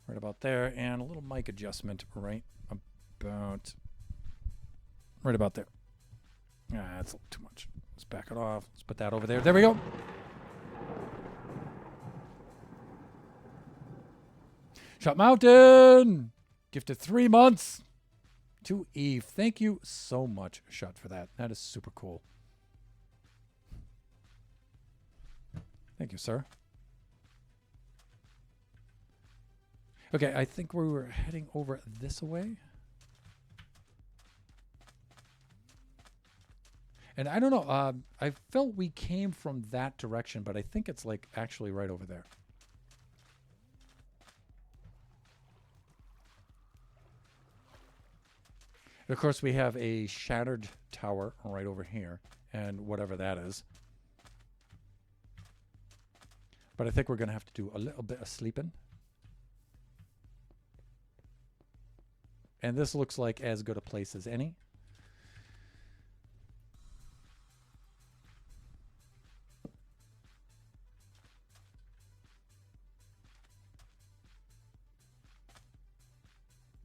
Right about there. And a little mic adjustment right about there. That's a little too much. Let's back it off. Let's put that over there. There we go. Shut Mountain. Gifted 3 months to Eve. Thank you so much, Shut, for that. That is super cool. Thank you, sir. Okay, I think we were heading over this way. And I don't know, I felt we came from that direction, but I think it's like actually right over there. And of course, we have a shattered tower right over here, and whatever that is. But I think we're going to have to do a little bit of sleeping. And this looks like as good a place as any.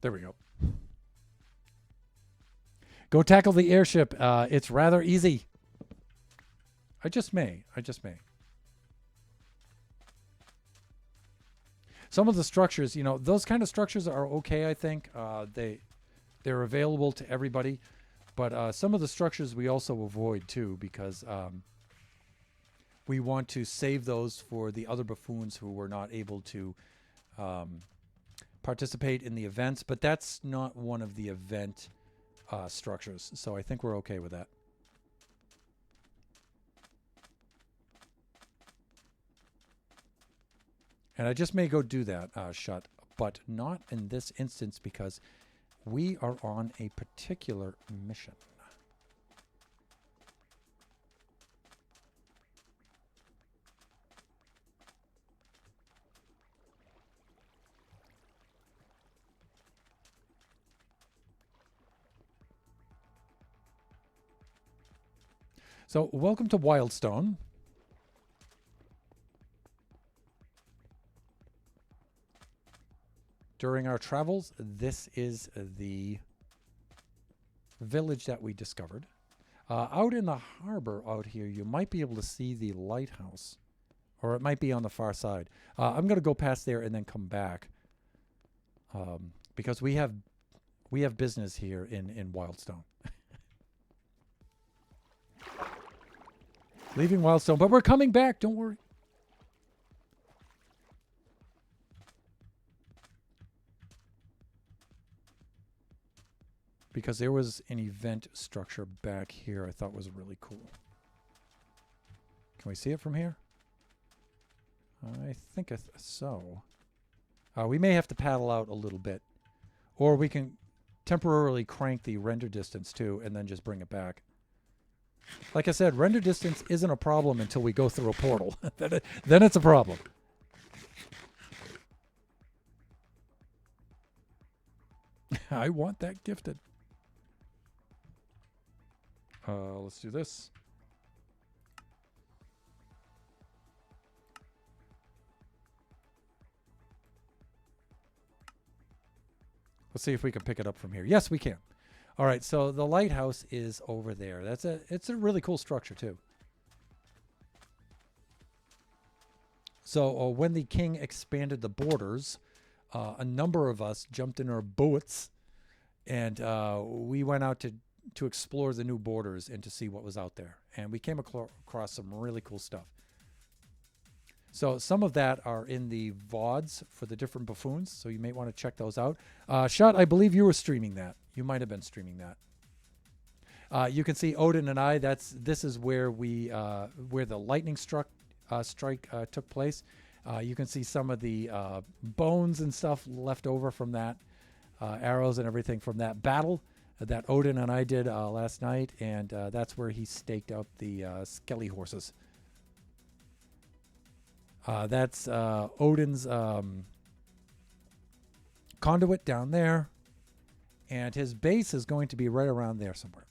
There we go. Go tackle the airship. It's rather easy. I just may. Some of the structures, you know, those kind of structures are okay, I think. They're available to everybody. But some of the structures we also avoid, too, because we want to save those for the other buffoons who were not able to participate in the events. But that's not one of the event structures. So I think we're okay with that. And I just may go do that, Shut, but not in this instance because we are on a particular mission. So, welcome to Wildstone. During our travels, this is the village that we discovered. Out in the harbor out here, you might be able to see the lighthouse. Or it might be on the far side. I'm going to go past there and then come back. Because we have business here in Wildstone. Leaving Wildstone, but we're coming back. Don't worry. Because there was an event structure back here I thought was really cool. Can we see it from here? I think so. We may have to paddle out a little bit. Or we can temporarily crank the render distance too and then just bring it back. Like I said, render distance isn't a problem until we go through a portal. Then it's a problem. I want that gifted. Let's do this. Let's see if we can pick it up from here. Yes, we can. All right, so the lighthouse is over there. It's a really cool structure too. So when the king expanded the borders, a number of us jumped in our boats, and we went out to explore the new borders and to see what was out there. And we came across some really cool stuff. So some of that are in the VODs for the different buffoons, so you may want to check those out. Shot, I believe you were streaming that. You might have been streaming that. You can see Odin and I. This is where where the lightning strike took place. You can see some of the bones and stuff left over from that, arrows and everything from that battle that Odin and I did last night, and that's where he staked out the skelly horses. That's Odin's conduit down there, and his base is going to be right around there somewhere.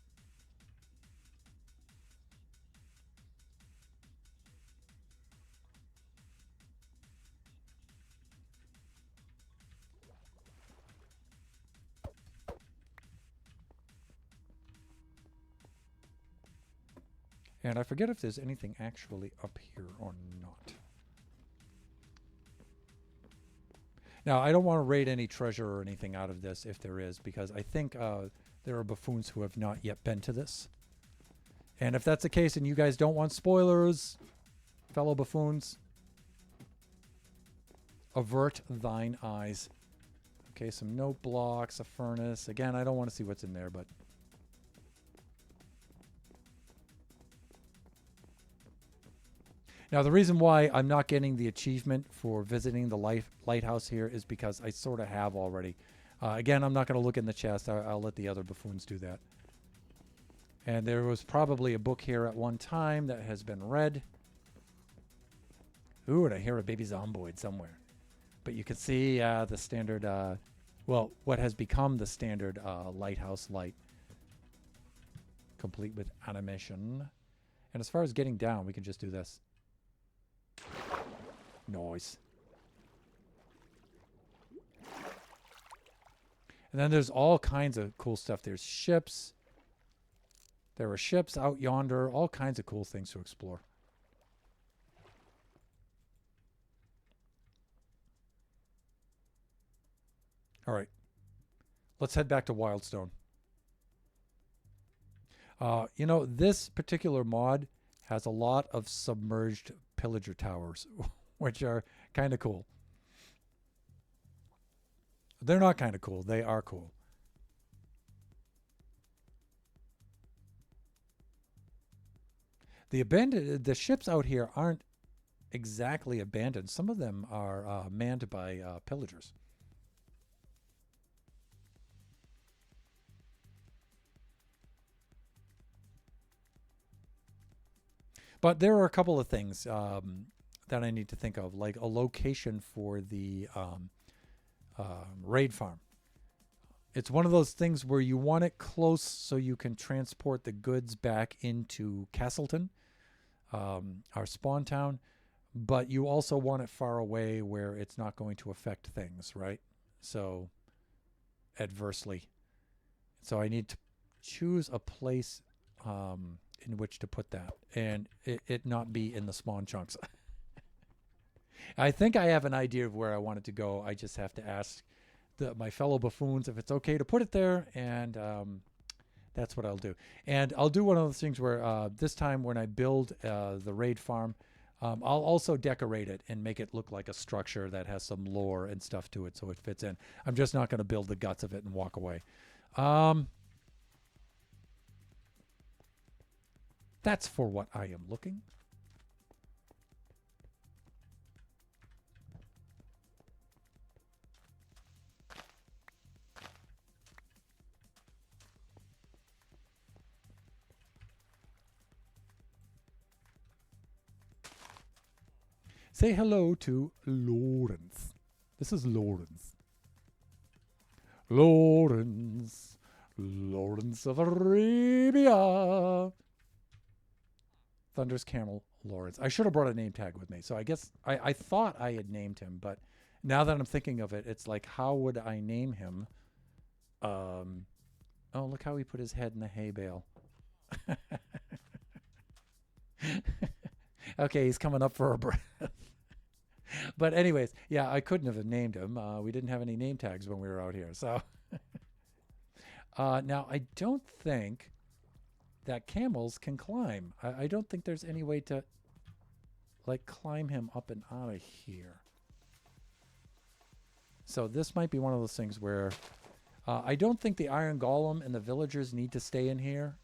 And I forget if there's anything actually up here or not. Now, I don't want to raid any treasure or anything out of this if there is, because I think there are buffoons who have not yet been to this. And if that's the case and you guys don't want spoilers, fellow buffoons, avert thine eyes. Okay, some note blocks, a furnace. Again, I don't want to see what's in there, but... Now, the reason why I'm not getting the achievement for visiting the lighthouse here is because I sort of have already. Again, I'm not going to look in the chest. I'll let the other buffoons do that. And there was probably a book here at one time that has been read. Ooh, and I hear a baby zomboid somewhere. But you can see the standard, well, what has become the standard lighthouse light. Complete with animation. And as far as getting down, we can just do this. Nice. And then there's all kinds of cool stuff. There's ships. There are ships out yonder. All kinds of cool things to explore. All right. Let's head back to Wildstone. You know, this particular mod has a lot of submerged pillager towers, which are kind of cool. They're not kind of cool. They are cool. The ships out here aren't exactly abandoned. Some of them are manned by pillagers. But there are a couple of things that I need to think of, like a location for the raid farm. It's one of those things where you want it close so you can transport the goods back into Castleton, our spawn town, but you also want it far away where it's not going to affect things, right? So, adversely. So I need to choose a place in which to put that, and it not be in the spawn chunks. I think I have an idea of where I want it to go. I just have to ask my fellow buffoons if it's okay to put it there, and That's what I'll do. And I'll do one of those things where this time when I build the raid farm, I'll also decorate it and make it look like a structure that has some lore and stuff to it so it fits in. I'm just not going to build the guts of it and walk away. That's for what I am looking. Say hello to Lawrence. This is Lawrence. Lawrence. Lawrence of Arabia. Thunder's Camel Lawrence. I should have brought a name tag with me. So I guess I thought I had named him, but now that I'm thinking of it, it's like, how would I name him? Oh, look how he put his head in the hay bale. Okay, he's coming up for a breath. But anyways, yeah, I couldn't have named him. We didn't have any name tags when we were out here. So now I don't think that camels can climb. I don't think there's any way to like climb him up and out of here. So this might be one of those things where I don't think the Iron Golem and the villagers need to stay in here.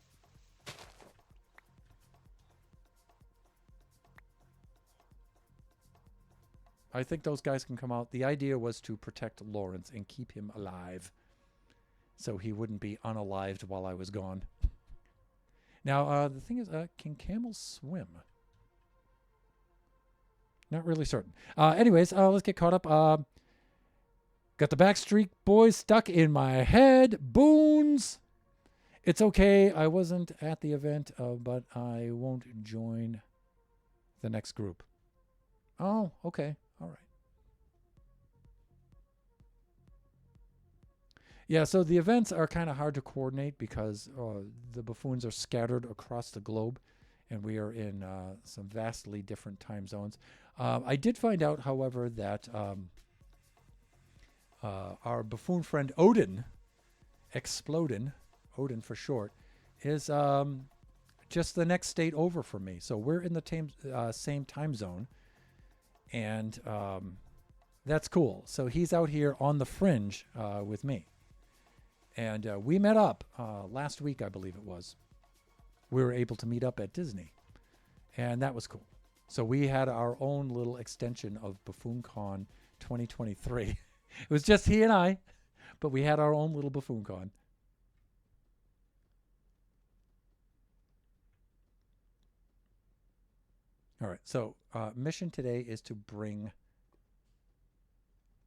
I think those guys can come out. The idea was to protect Lawrence and keep him alive so he wouldn't be unalived while I was gone. Now, the thing is, can camels swim? Not really certain. Anyways, let's get caught up. Got the Backstreet Boys stuck in my head. Boons! It's okay. I wasn't at the event, but I won't join the next group. Oh, okay. All right. Yeah, so the events are kind of hard to coordinate because the buffoons are scattered across the globe, and we are in some vastly different time zones. I did find out, however, that our buffoon friend Odin, Explodin, Odin for short, is just the next state over from me. So we're in the same time zone, and that's cool. So he's out here on the fringe with me. And we met up last week, I believe it was. We were able to meet up at Disney, and that was cool. So we had our own little extension of BuffoonCon 2023. It was just he and I, but we had our own little BuffoonCon. All right, so mission today is to bring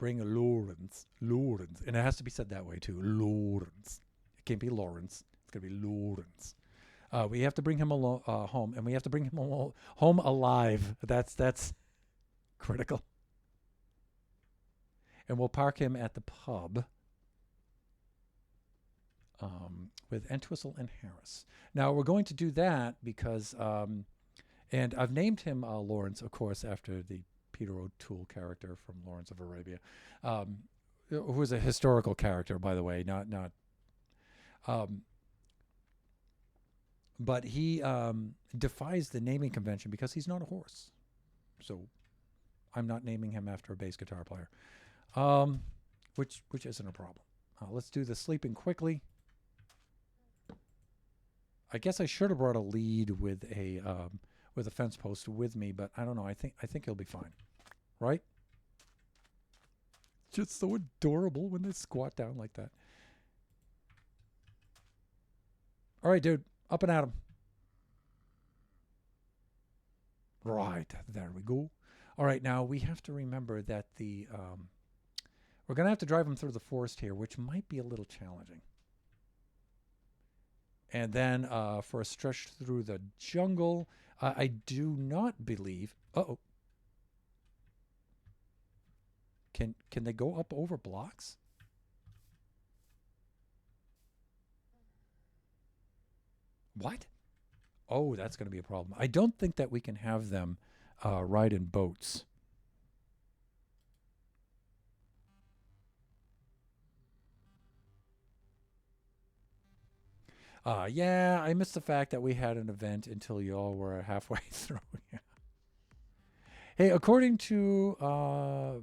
Lawrence, and it has to be said that way too, Lawrence. It can't be Lawrence. It's gonna be Lawrence. We have to bring him home, and we have to bring him home alive. That's critical. And we'll park him at the pub with Entwistle and Harris. Now we're going to do that because, and I've named him Lawrence, of course, after the Peter O'Toole character from Lawrence of Arabia, who was a historical character, by the way, not. But he defies the naming convention because he's not a horse. So I'm not naming him after a bass guitar player, which isn't a problem. Let's do the sleeping quickly. I guess I should have brought a lead with a fence post with me, but I don't know. I think he'll be fine, right? Just so adorable when they squat down like that. All right, dude. Up and at him. Right. There we go. All right. Now we have to remember that we're going to have to drive him through the forest here, which might be a little challenging. And then for a stretch through the jungle, I do not believe... Uh-oh. Can they go up over blocks? What? Oh, that's going to be a problem. I don't think that we can have them ride in boats. Yeah, I missed the fact that we had an event until y'all were halfway through. Yeah. Hey, according to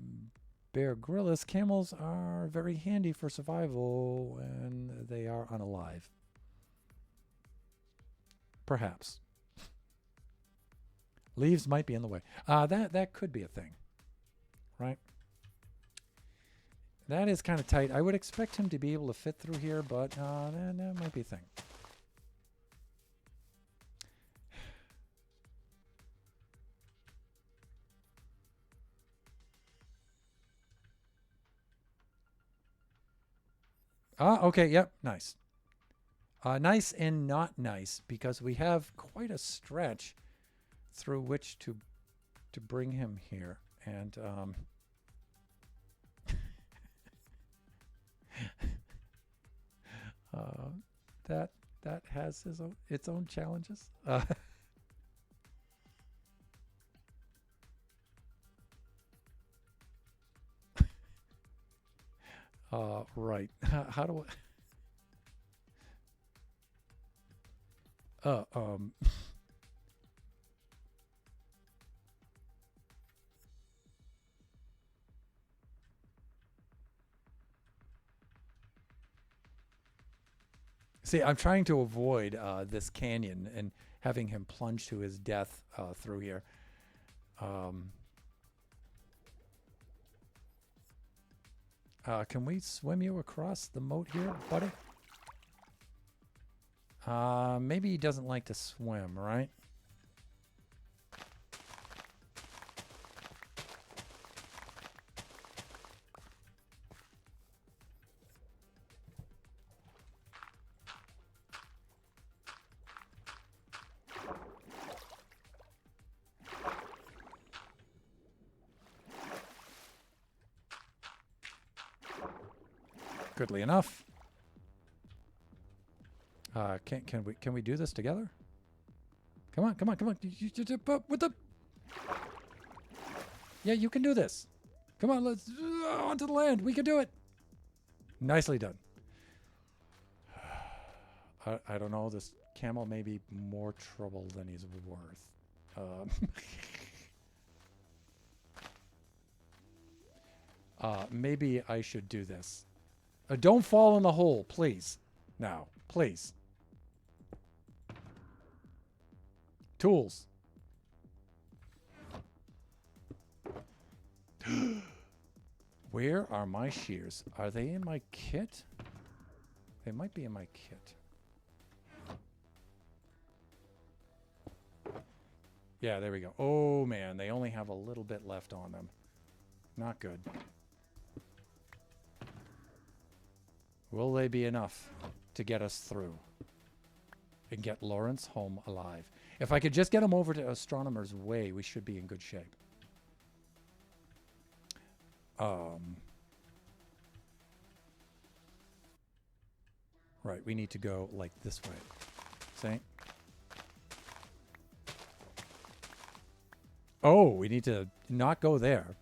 Bear Grylls, camels are very handy for survival when they are unalive. Perhaps. Leaves might be in the way. That could be a thing, right? That is kind of tight. I would expect him to be able to fit through here, but that might be a thing. Okay, yep, nice. Nice and not nice because we have quite a stretch through which to bring him here, and that has its own challenges. Right. How do I? See, I'm trying to avoid this canyon and having him plunge to his death through here. Um, can we swim you across the moat here, buddy? Maybe he doesn't like to swim, right? Goodly enough. Can we do this together? Come on, come on, come on. What the? Yeah, you can do this. Come on, let's onto the land. We can do it. Nicely done. I don't know. This camel may be more trouble than he's worth. Maybe I should do this. Don't fall in the hole, please. Now, please. Tools. Where are my shears? Are they in my kit? They might be in my kit. Yeah, there we go. Oh, man. They only have a little bit left on them. Not good. Will they be enough to get us through and get Lawrence home alive? If I could just get him over to Astronomer's Way, we should be in good shape. Right, we need to go like this way. See? Oh, we need to not go there.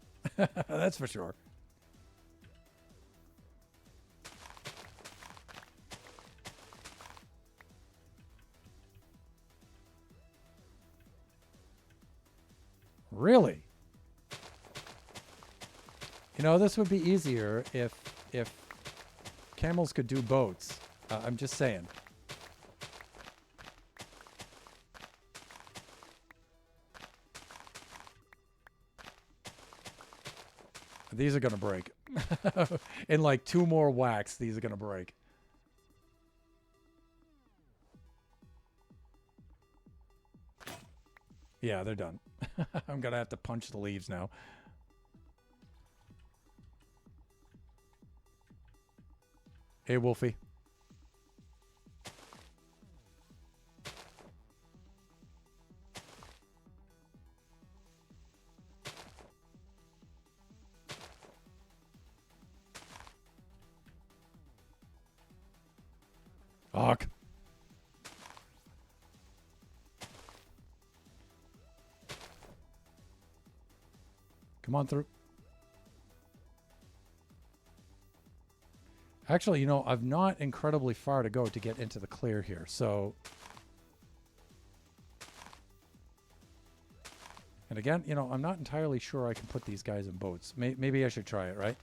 That's for sure. Really? You know, this would be easier if camels could do boats. I'm just saying. These are going to break. In like 2 more whacks, these are going to break. Yeah, they're done. I'm going to have to punch the leaves now. Hey, Wolfie. Fuck. Come on through. Actually, you know, I've not incredibly far to go to get into the clear here. So, and again, you know, I'm not entirely sure I can put these guys in boats. Maybe I should try it, right?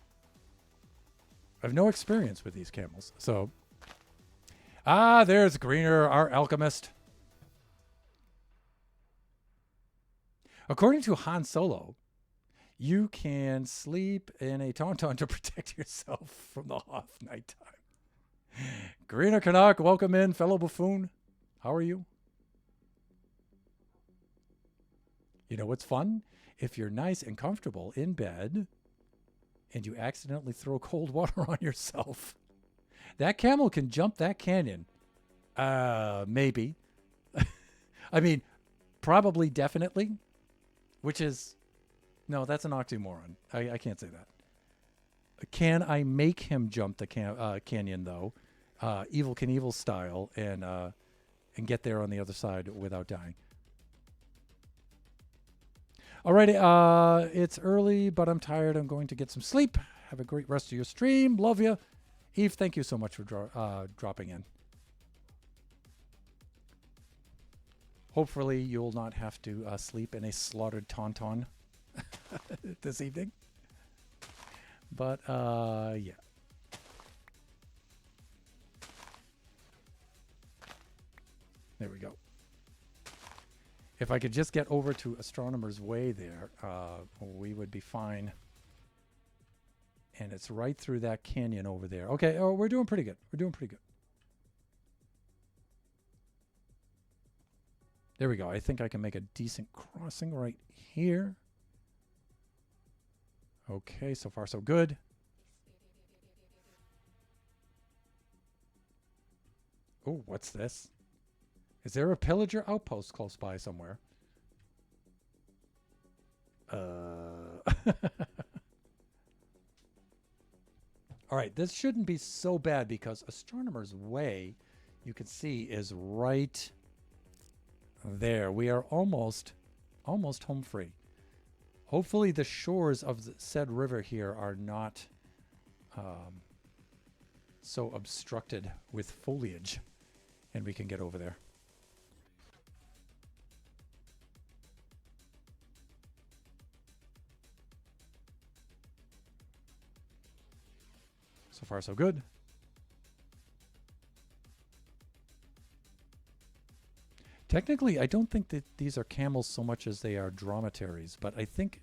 I have no experience with these camels. So, there's Greener, our alchemist. According to Han Solo, you can sleep in a tauntaun to protect yourself from the off nighttime. Greener Canuck, welcome in, fellow buffoon. How are you? You know what's fun? If you're nice and comfortable in bed and you accidentally throw cold water on yourself, that camel can jump that canyon. Maybe. I mean, probably, definitely, which is, no, that's an oxymoron. I can't say that. Can I make him jump the canyon, though, Evil Knievel style, and get there on the other side without dying? Alrighty, it's early, but I'm tired. I'm going to get some sleep. Have a great rest of your stream. Love you. Eve, thank you so much for dropping in. Hopefully you'll not have to sleep in a slaughtered tauntaun this evening. But, yeah. There we go. If I could just get over to Astronomer's Way there, we would be fine. And it's right through that canyon over there. Okay, oh, we're doing pretty good. We're doing pretty good. There we go. I think I can make a decent crossing right here. Okay, so far so good. Oh, what's this? Is there a pillager outpost close by somewhere? All right, this shouldn't be so bad because Astronomer's Way, you can see, is right there. We are almost home free. Hopefully the shores of the said river here are not so obstructed with foliage, and we can get over there. So far, so good. Technically, I don't think that these are camels so much as they are dromedaries, but I think...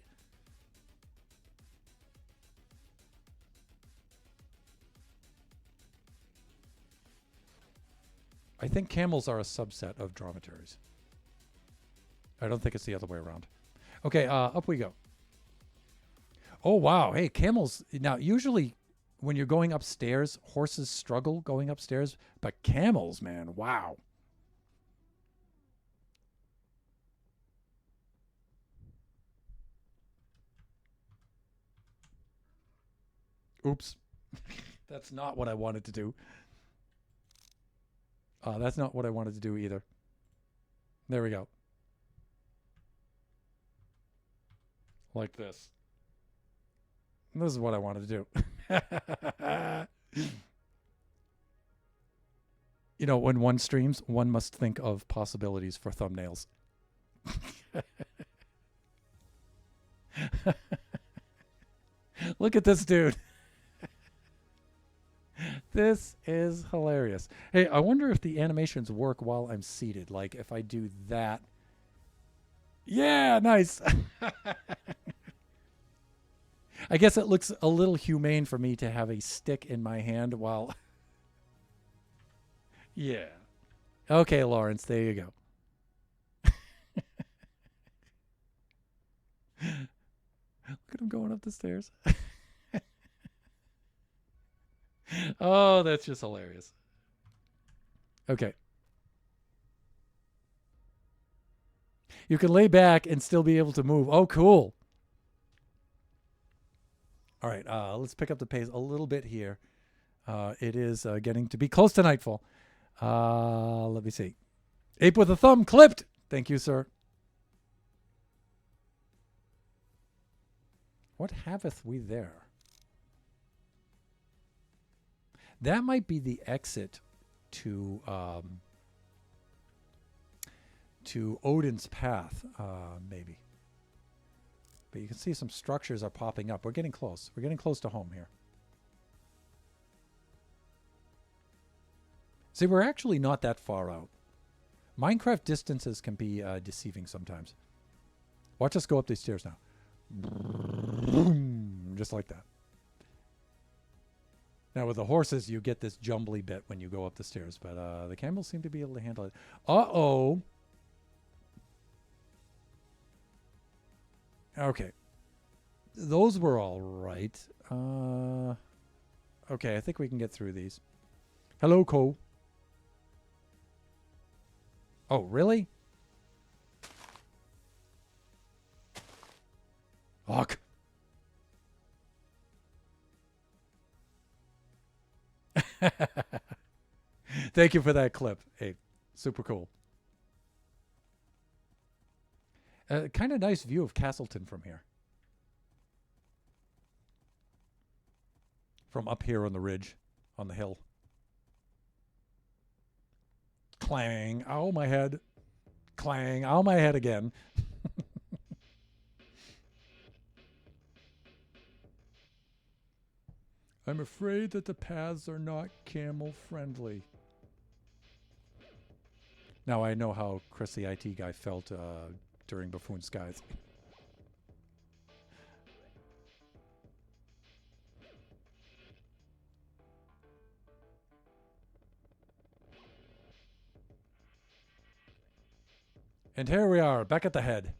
I think camels are a subset of dromedaries. I don't think it's the other way around. Okay, up we go. Oh, wow. Hey, camels... Now, usually when you're going upstairs, horses struggle going upstairs, but camels, man, wow. Oops. That's not what I wanted to do. That's not what I wanted to do either. There we go. Like this. This is what I wanted to do. You know, when one streams, one must think of possibilities for thumbnails. Look at this dude. This is hilarious. Hey, I wonder if the animations work while I'm seated. Like if I do that. Yeah, nice. I guess it looks a little humane for me to have a stick in my hand while... Yeah. Okay, Lawrence, there you go. Look at him going up the stairs. Oh, that's just hilarious. Okay. You can lay back and still be able to move. Oh, cool. All right, let's pick up the pace a little bit here. It is getting to be close to nightfall. Let me see. Ape with a thumb clipped. Thank you, sir. What haveth we there? That might be the exit to Odin's Path, maybe. But you can see some structures are popping up. We're getting close. We're getting close to home here. See, we're actually not that far out. Minecraft distances can be deceiving sometimes. Watch us go up these stairs now. Just like that. Now with the horses, you get this jumbly bit when you go up the stairs, but the camels seem to be able to handle it. Uh-oh. Okay. Those were all right. Okay, I think we can get through these. Hello, Cole. Oh, really? Fuck. Thank you for that clip. Hey, super cool. Kind of nice view of Castleton from here. From up here on the ridge, on the hill. Clang. Ow, my head. Clang. Ow, my head again. I'm afraid that the paths are not camel friendly. Now I know how Chris the IT guy felt during Buffoon Skies. And here we are, back at the head.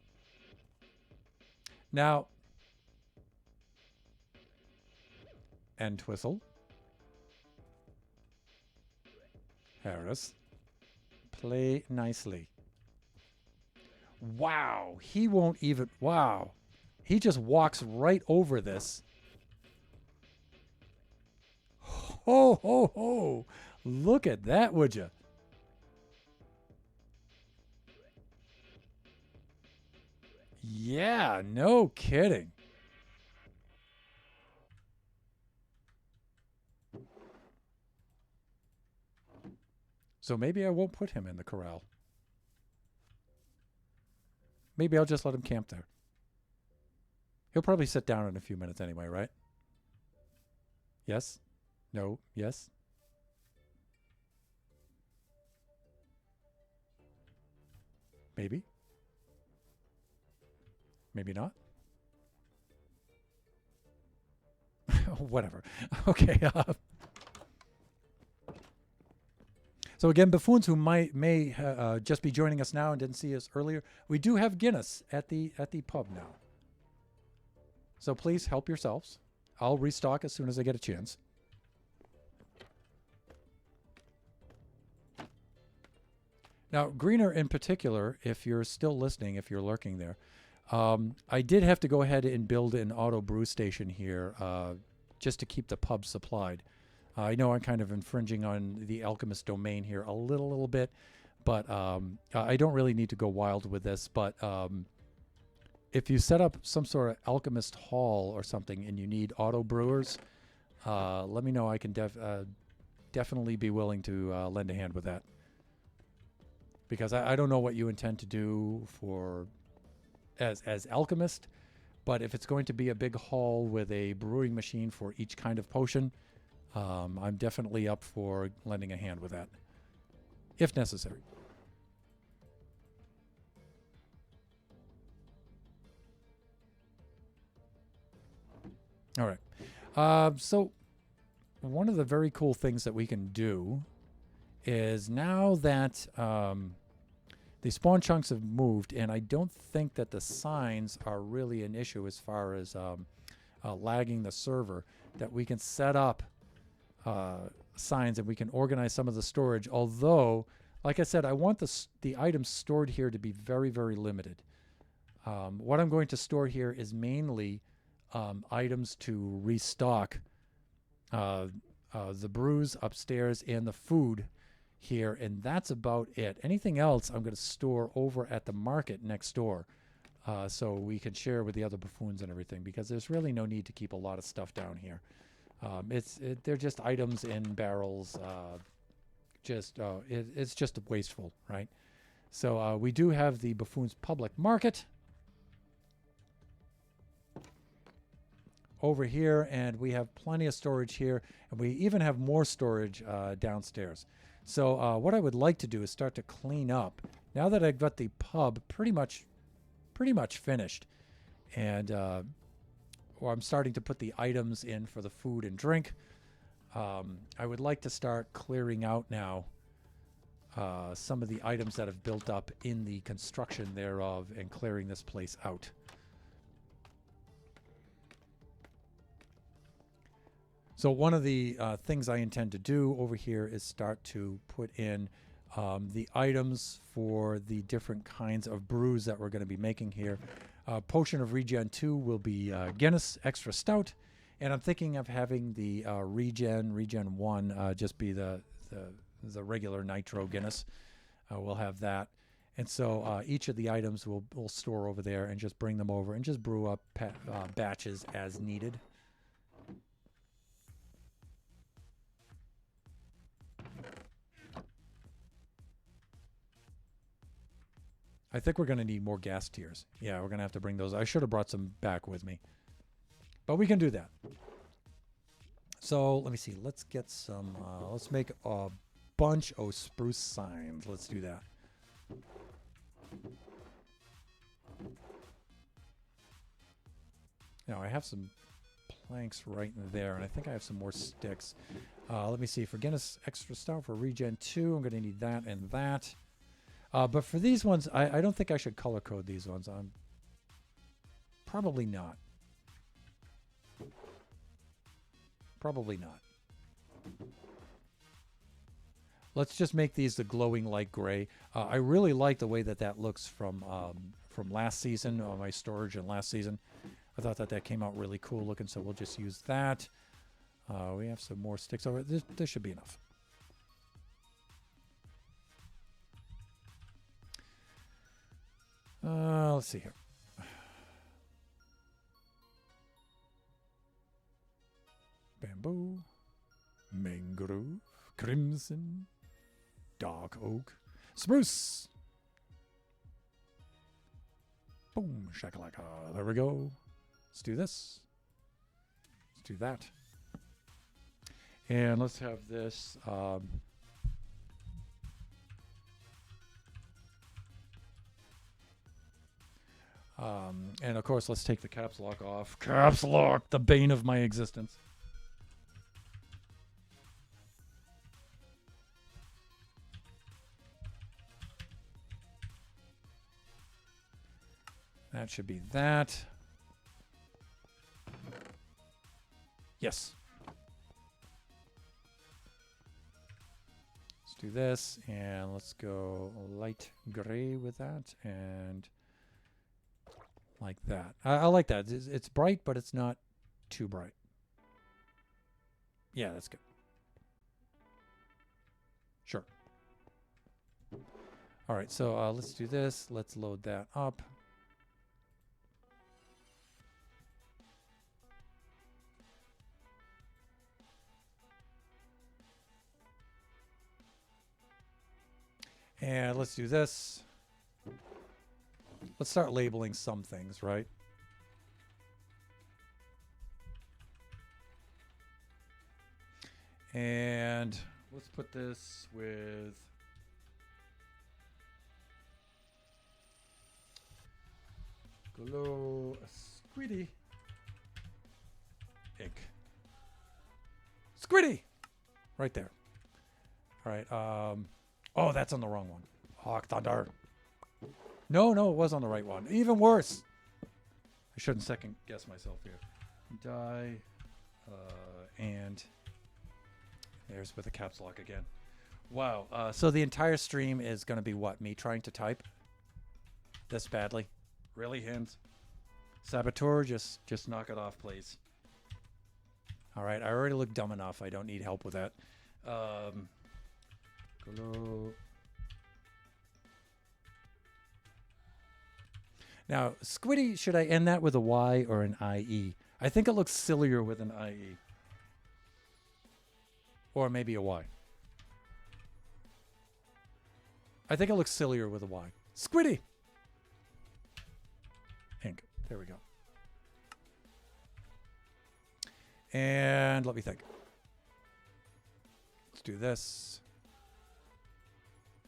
Now, Entwistle, Harris, play nicely. Wow, he won't even, wow. He just walks right over this. Ho, ho, ho. Look at that, would you? Yeah, no kidding. So maybe I won't put him in the corral. Maybe I'll just let him camp there. He'll probably sit down in a few minutes anyway, right? Yes? No? Yes? Maybe? Maybe not? Whatever. Okay. So again, buffoons who may just be joining us now and didn't see us earlier, we do have Guinness at the pub now. So please help yourselves. I'll restock as soon as I get a chance. Now, Greener in particular, if you're still listening, if you're lurking there, I did have to go ahead and build an auto brew station here just to keep the pub supplied. I know I'm kind of infringing on the Alchemist domain here a little bit, but I don't really need to go wild with this. But if you set up some sort of Alchemist hall or something and you need auto brewers, let me know. I can definitely be willing to lend a hand with that. Because I don't know what you intend to do for as Alchemist, but if it's going to be a big hall with a brewing machine for each kind of potion, I'm definitely up for lending a hand with that, if necessary. All right. So one of the very cool things that we can do is now that the spawn chunks have moved, and I don't think that the signs are really an issue as far as lagging the server, that we can set up signs and we can organize some of the storage. Although, like I said, I want the items stored here to be very, very limited. What I'm going to store here is mainly items to restock the brews upstairs and the food here, and that's about it. Anything else I'm going to store over at the market next door, so we can share with the other buffoons and everything, because there's really no need to keep a lot of stuff down here. They're just items in barrels. It's just wasteful, right? So we do have the Buffoon's Public Market over here, and we have plenty of storage here, and we even have more storage downstairs. So what I would like to do is start to clean up. Now that I've got the pub pretty much finished, and or I'm starting to put the items in for the food and drink, I would like to start clearing out now some of the items that have built up in the construction thereof and clearing this place out. So one of the things I intend to do over here is start to put in the items for the different kinds of brews that we're going to be making here. Potion of Regen 2 will be Guinness Extra Stout, and I'm thinking of having the Regen 1 just be the regular Nitro Guinness. We'll have that. And so each of the items we'll store over there and just bring them over and just brew up batches as needed. I think we're going to need more gas tiers. Yeah, we're going to have to bring those. I should have brought some back with me. But we can do that. So let me see. Let's get some. Let's make a bunch of spruce signs. Let's do that. Now I have some planks right in there, and I think I have some more sticks. Let me see. For Guinness Extra Stout for Regen 2, I'm going to need that and that. But for these ones, I don't think I should color code these ones. Probably not. Probably not. Let's just make these the glowing light gray. I really like the way that looks from last season, my storage in last season. I thought that came out really cool looking, so we'll just use that. We have some more sticks over. This should be enough. Let's see here. Bamboo, mangrove, crimson, dark oak, spruce. Boom, shakalaka. There we go. Let's do this. Let's do that. And let's have this. And of course, let's take the caps lock off. Caps lock, the bane of my existence. That should be that. Yes. Let's do this, and let's go light gray with that, and like that. I like that. It's bright, but it's not too bright. Yeah, that's good. Sure. All right, so let's do this. Let's load that up. And let's do this. Let's start labeling some things, right? And let's put this with glow squiddy ink. Squiddy! Right there. All right. Oh, that's on the wrong one. Hawk Thunder. No, it was on the right one. Even worse. I shouldn't second guess myself here. Die. And there's with the caps lock again. Wow. So the entire stream is going to be what? Me trying to type this badly? Really, Hims? Saboteur, just knock it off, please. All right. I already look dumb enough. I don't need help with that. Glow. Now, Squiddy, should I end that with a Y or an IE? I think it looks sillier with an IE. Or maybe a Y. I think it looks sillier with a Y. Squiddy! Ink. There we go. And let me think. Let's do this.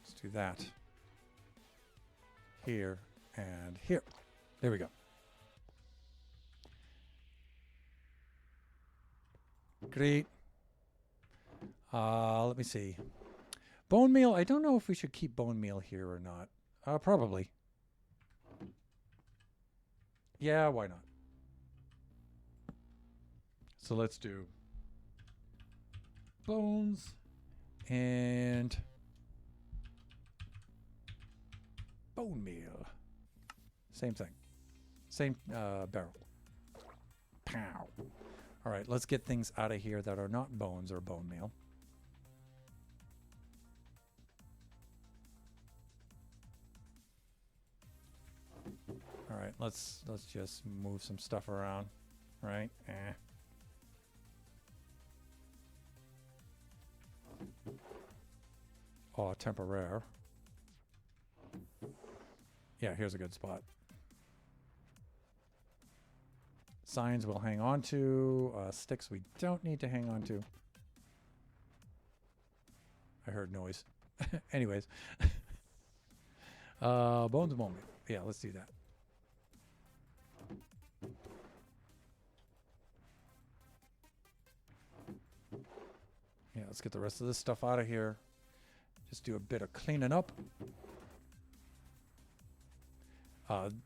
Let's do that. Here and here. There we go. Great. Let me see. Bone meal. I don't know if we should keep bone meal here or not. Probably. Yeah, why not? So let's do bones and bone meal. Same thing. Same barrel. Pow. All right, let's get things out of here that are not bones or bone meal. All right, let's just move some stuff around, right? Oh, temporary. Yeah, here's a good spot. Signs we'll hang on to. Sticks we don't need to hang on to. I heard noise. Anyways. Bones moment. Yeah, let's do that. Yeah, let's get the rest of this stuff out of here. Just do a bit of cleaning up.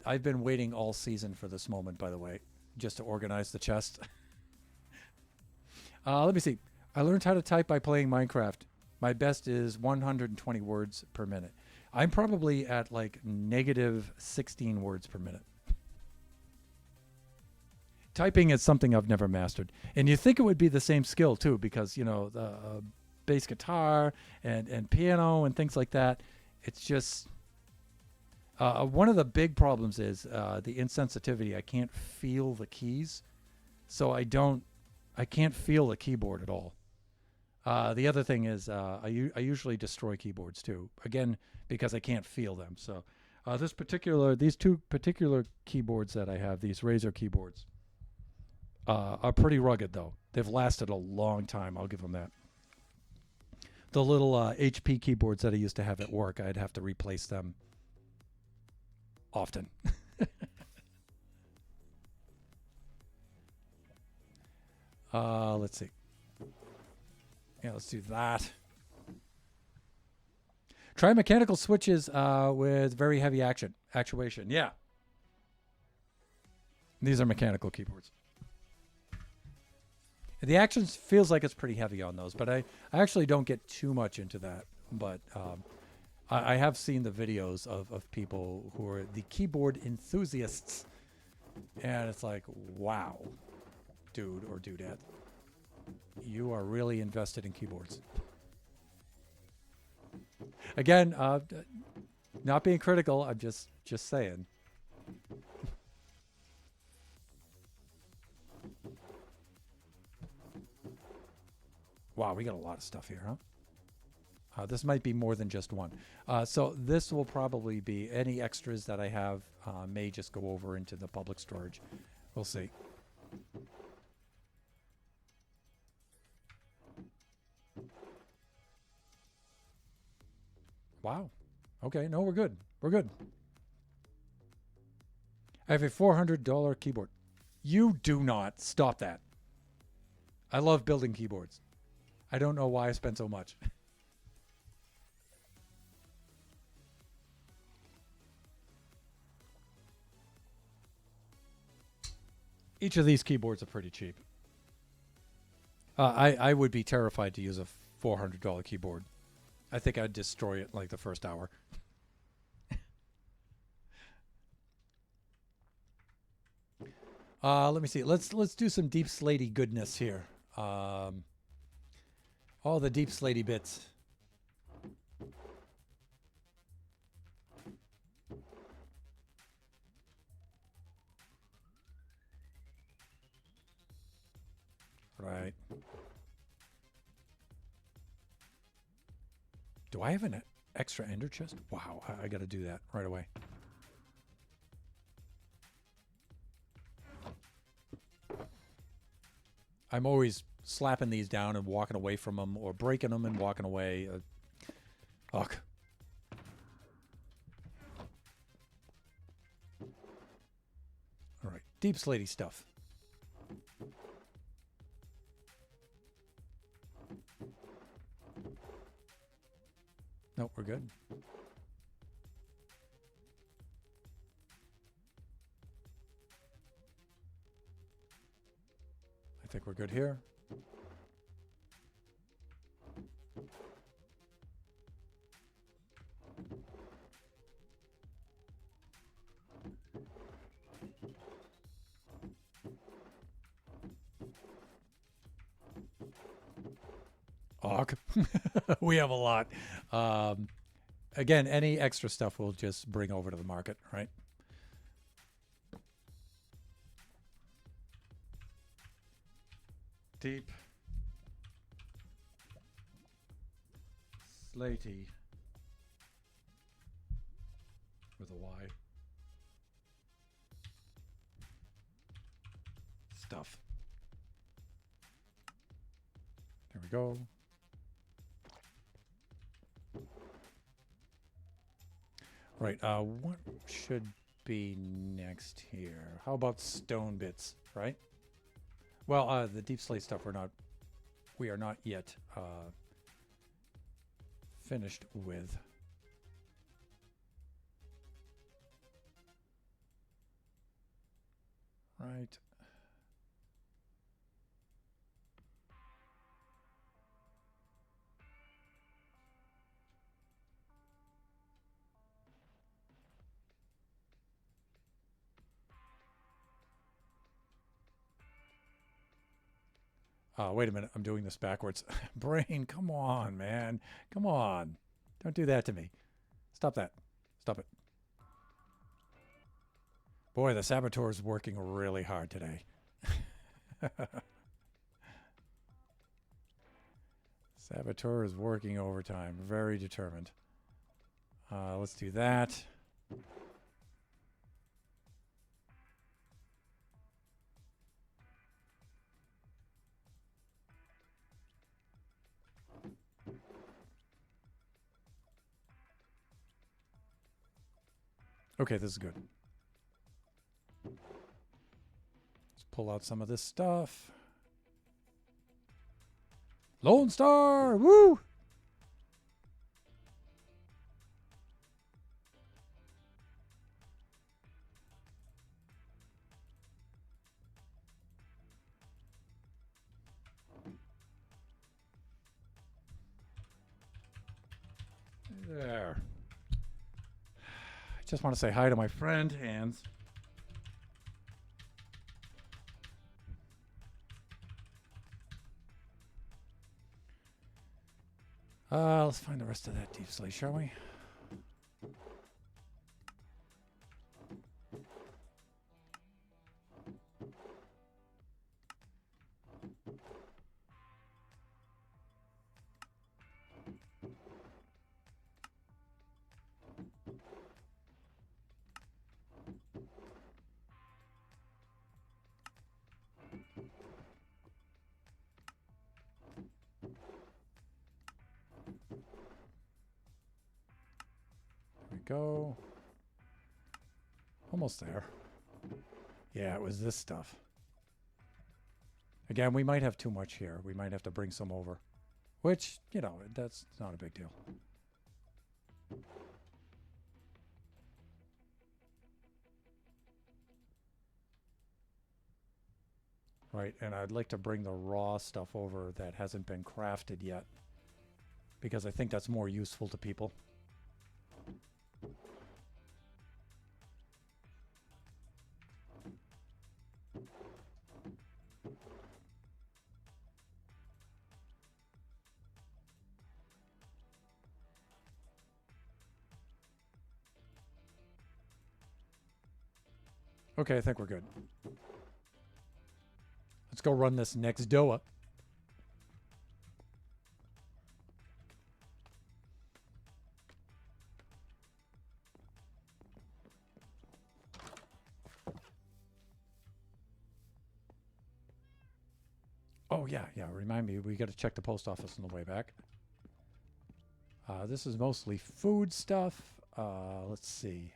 I've been waiting all season for this moment, by the way, just to organize the chest. Let me see. I learned how to type by playing Minecraft. My best is 120 words per minute. I'm probably at like negative 16 words per minute. Typing is something I've never mastered. And you think it would be the same skill too, because, you know, the bass guitar and piano and things like that. It's just... one of the big problems is the insensitivity. I can't feel the keys, so I can't feel the keyboard at all. The other thing is I usually destroy keyboards too, again because I can't feel them. So these two particular keyboards that I have, these Razer keyboards, are pretty rugged though. They've lasted a long time. I'll give them that. The little HP keyboards that I used to have at work, I'd have to replace them often. Let's see. Yeah, let's do that. Try mechanical switches with very heavy actuation. Yeah. These are mechanical keyboards. The action feels like it's pretty heavy on those, but I actually don't get too much into that. But I have seen the videos of people who are the keyboard enthusiasts, and it's like, wow, dude or dudette, you are really invested in keyboards. Again, not being critical, I'm just saying. Wow, we got a lot of stuff here, huh? This might be more than just one. So this will probably be any extras that I have may just go over into the public storage. We'll see. Wow. Okay, no, we're good. We're good. I have a $400 keyboard. You do not. Stop that. I love building keyboards. I don't know why I spent so much. Each of these keyboards are pretty cheap. I would be terrified to use a $400 keyboard. I think I'd destroy it like the first hour. Let me see. Let's do some deep slatey goodness here. All the deep slatey bits. Right. Do I have an extra ender chest? Wow, I got to do that right away. I'm always slapping these down and walking away from them, or breaking them and walking away. Ugh. All right, deep slatey stuff. Nope, we're good. I think we're good here. Og. We have a lot. Again, any extra stuff we'll just bring over to the market, right? Deep. Slatey. With a Y. Stuff. There we go. Right, what should be next here? How about stone bits, right? Well, the deep slate stuff we are not yet finished with. Right. Wait a minute. I'm doing this backwards. Brain, come on, man. Come on. Don't do that to me. Stop that. Stop it. Boy, the saboteur is working really hard today. Saboteur is working overtime. Very determined. Let's do that. Okay, this is good. Let's pull out some of this stuff. Lone Star! Woo! There. I just want to say hi to my friend, Hans. Let's find the rest of that deep slate, shall we? Go. Almost there. Yeah, it was this stuff. Again, we might have too much here. We might have to bring some over. Which, you know, that's not a big deal. Right, and I'd like to bring the raw stuff over that hasn't been crafted yet. Because I think that's more useful to people. Okay, I think we're good. Let's go run this next DOA. Oh, yeah, yeah. Remind me, we got to check the post office on the way back. This is mostly food stuff. Let's see.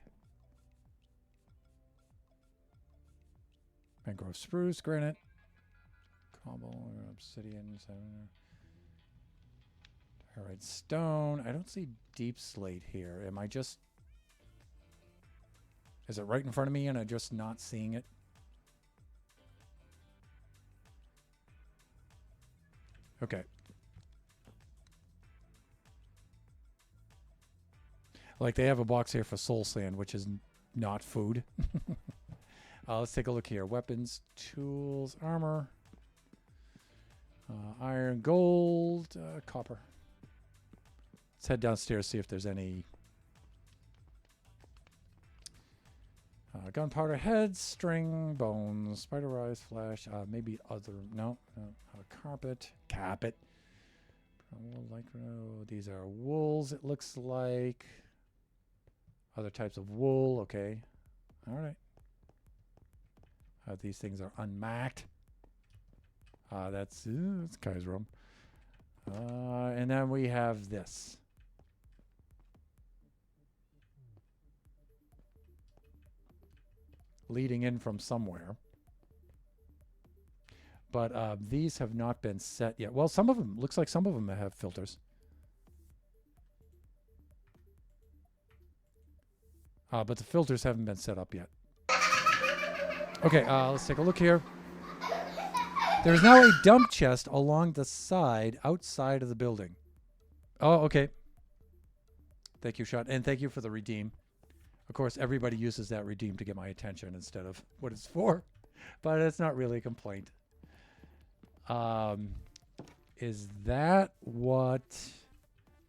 Mangrove spruce, granite, cobble, obsidian, diorite stone. I don't see deep slate here. Am I just... Is it right in front of me and I'm just not seeing it? Okay. Like they have a box here for soul sand, which is not food. Let's take a look here. Weapons, tools, armor, iron, gold, copper. Let's head downstairs, see if there's any gunpowder heads, string, bones, spider eyes, flesh, maybe other, no, carpet, these are wools, it looks like. Other types of wool, okay. All right. These things are unmarked. That's Kai's room. And then we have this. Leading in from somewhere. But these have not been set yet. Well, some of them, looks like some of them have filters. But the filters haven't been set up yet. Okay, let's take a look here. There's now a dump chest along the side, outside of the building. Oh, okay. Thank you, Shot. And thank you for the redeem. Of course, everybody uses that redeem to get my attention instead of what it's for. But it's not really a complaint. Is that what...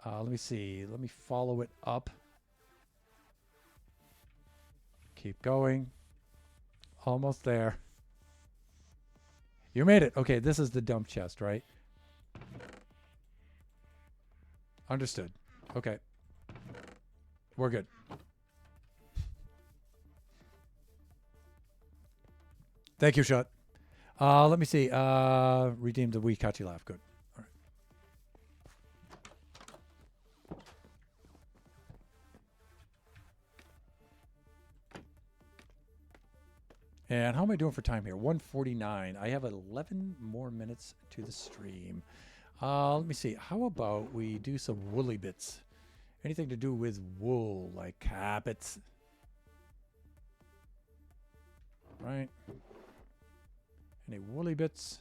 let me see. Let me follow it up. Keep going. Almost there. You made it. Okay, this is the dump chest, right? Understood. Okay. We're good. Thank you, Shot. Let me see. Redeem the Wikachi laugh. Good. All right. And how am I doing for time here? 1:49. I have 11 more minutes to the stream. Let me see. How about we do some woolly bits? Anything to do with wool, like carpets. Right. Any woolly bits?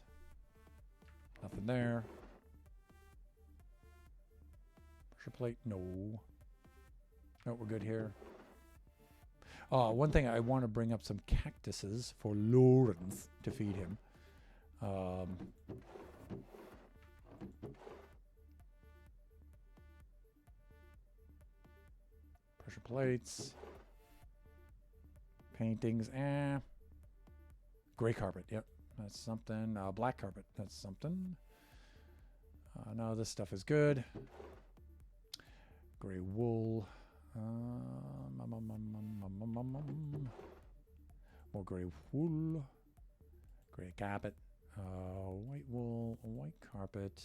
Nothing there. Pressure plate? No. No, we're good here. One thing, I want to bring up some cactuses for Lawrence to feed him. Pressure plates. Paintings. Gray carpet. Yep, that's something. Black carpet. That's something. No, this stuff is good. Gray wool. More gray wool, gray carpet, white wool, white carpet,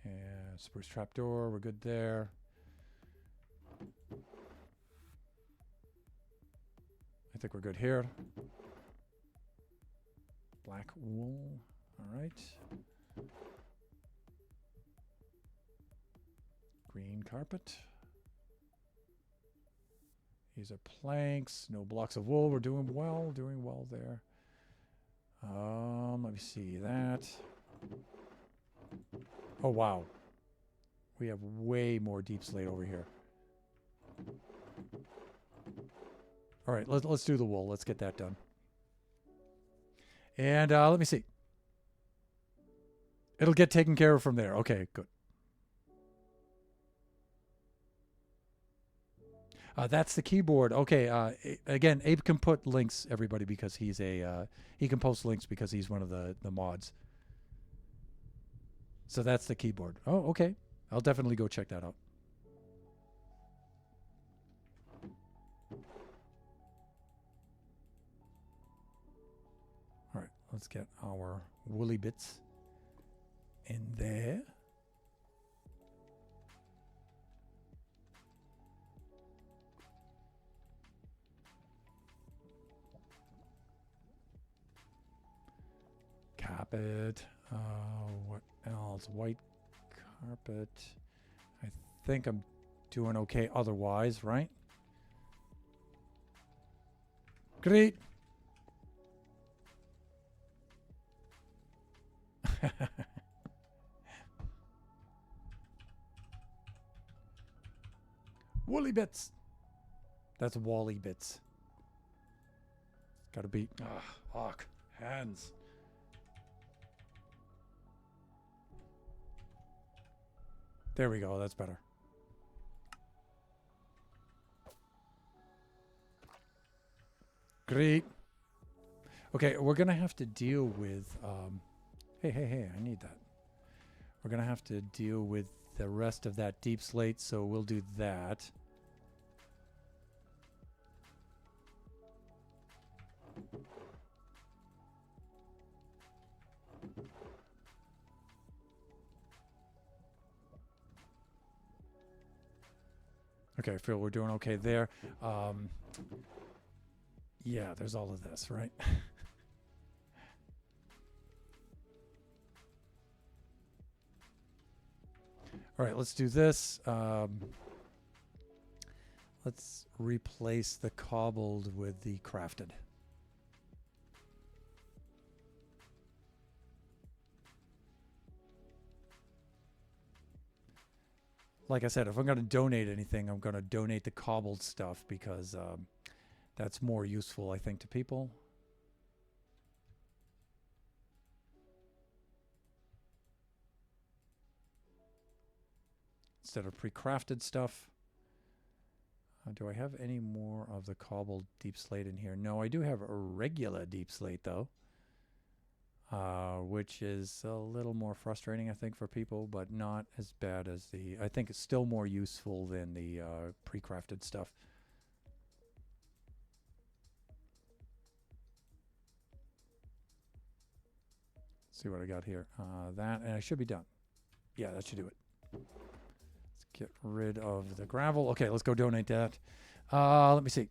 and spruce trapdoor. We're good there. I think we're good here. Black wool. All right. Green carpet. These are planks, no blocks of wool. We're doing well there. Let me see that. Oh, wow. We have way more deep slate over here. All right, let's do the wool. Let's get that done. And let me see. It'll get taken care of from there. Okay, good. That's the keyboard. Okay. Again, Abe can put links, everybody, because he's he can post links because he's one of the mods. So that's the keyboard. Oh, okay. I'll definitely go check that out. All right. let's get our woolly bits in there. Carpet. What else? White carpet. I think I'm doing okay otherwise, right? Great. Woolly bits. That's Wally bits. Gotta be. Fuck. Hands. There we go. That's better. Great. Okay, we're gonna have to deal with. Hey! I need that. We're gonna have to deal with the rest of that deep slate, so we'll do that. Okay, I feel we're doing okay there. Yeah, there's all of this, right? All right, let's do this. Let's replace the cobbled with the crafted. Like I said, if I'm going to donate anything, I'm going to donate the cobbled stuff because that's more useful, I think, to people. Instead of pre-crafted stuff. Do I have any more of the cobbled deep slate in here? No, I do have a regular deep slate, though. Which is a little more frustrating, I think, for people, but not as bad as the... I think it's still more useful than the pre-crafted stuff. Let's see what I got here. That, and I should be done. Yeah, that should do it. Let's get rid of the gravel. Okay, let's go donate that. Let me see.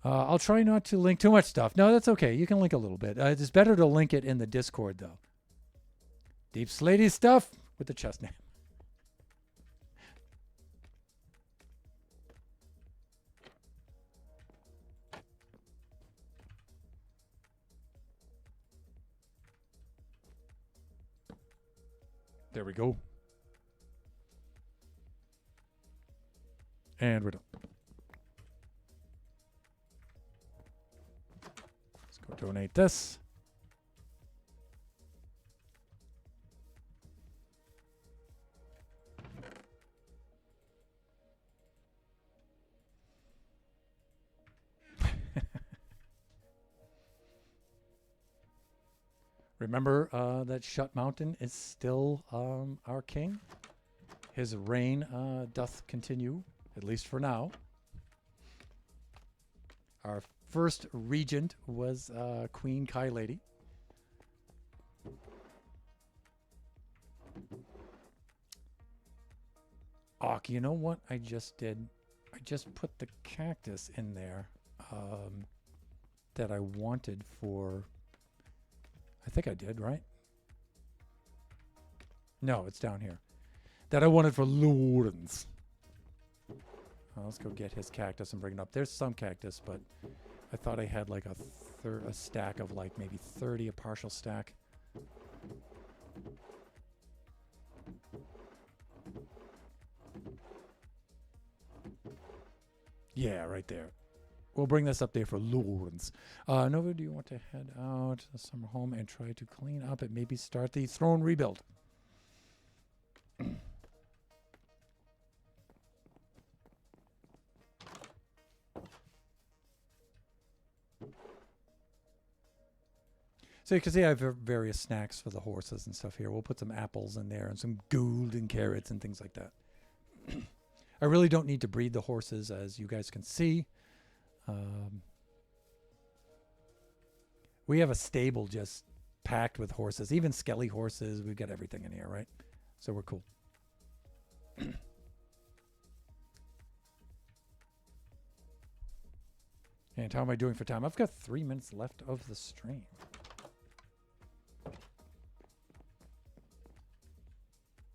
I'll try not to link too much stuff. No, that's okay. You can link a little bit. It's better to link it in the Discord, though. Deep slatey stuff with the chest name. There we go. And we're done. Let's go donate this. Remember that Shut Mountain is still our king. His reign doth continue, at least for now. Our first regent was Queen Kai Lady. Oh, you know what I just did? I just put the cactus in there that I wanted for... I think I did, right? No, it's down here. That I wanted for Lawrence. Let's go get his cactus and bring it up. There's some cactus, but I thought I had like a stack of like maybe 30, a partial stack. Yeah, right there. We'll bring this up there for Lawrence. Nova, do you want to head out to the summer home and try to clean up and maybe start the throne rebuild? So you can see I have various snacks for the horses and stuff here. We'll put some apples in there and some golden carrots and things like that. I really don't need to breed the horses, as you guys can see. We have a stable just packed with horses, even skelly horses. We've got everything in here, right? So we're cool. And how am I doing for time? I've got 3 minutes left of the stream.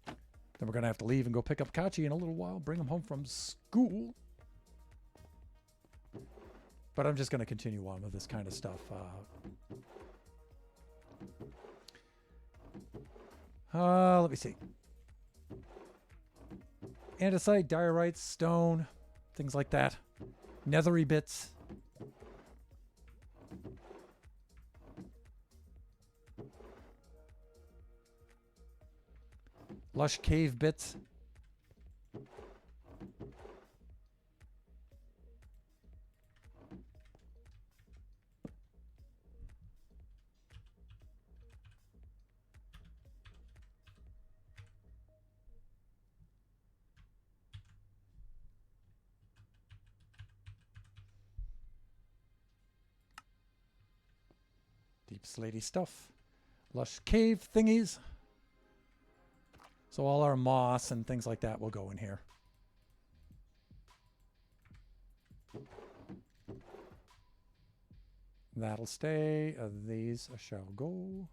Then we're going to have to leave and go pick up Kachi in a little while, bring him home from school. But I'm just going to continue on with this kind of stuff. Let me see. Andesite, diorite, stone, things like that. Nethery bits. Lush cave bits. Deep slaty stuff. Lush cave thingies. So all our moss and things like that will go in here. That'll stay. These shall go.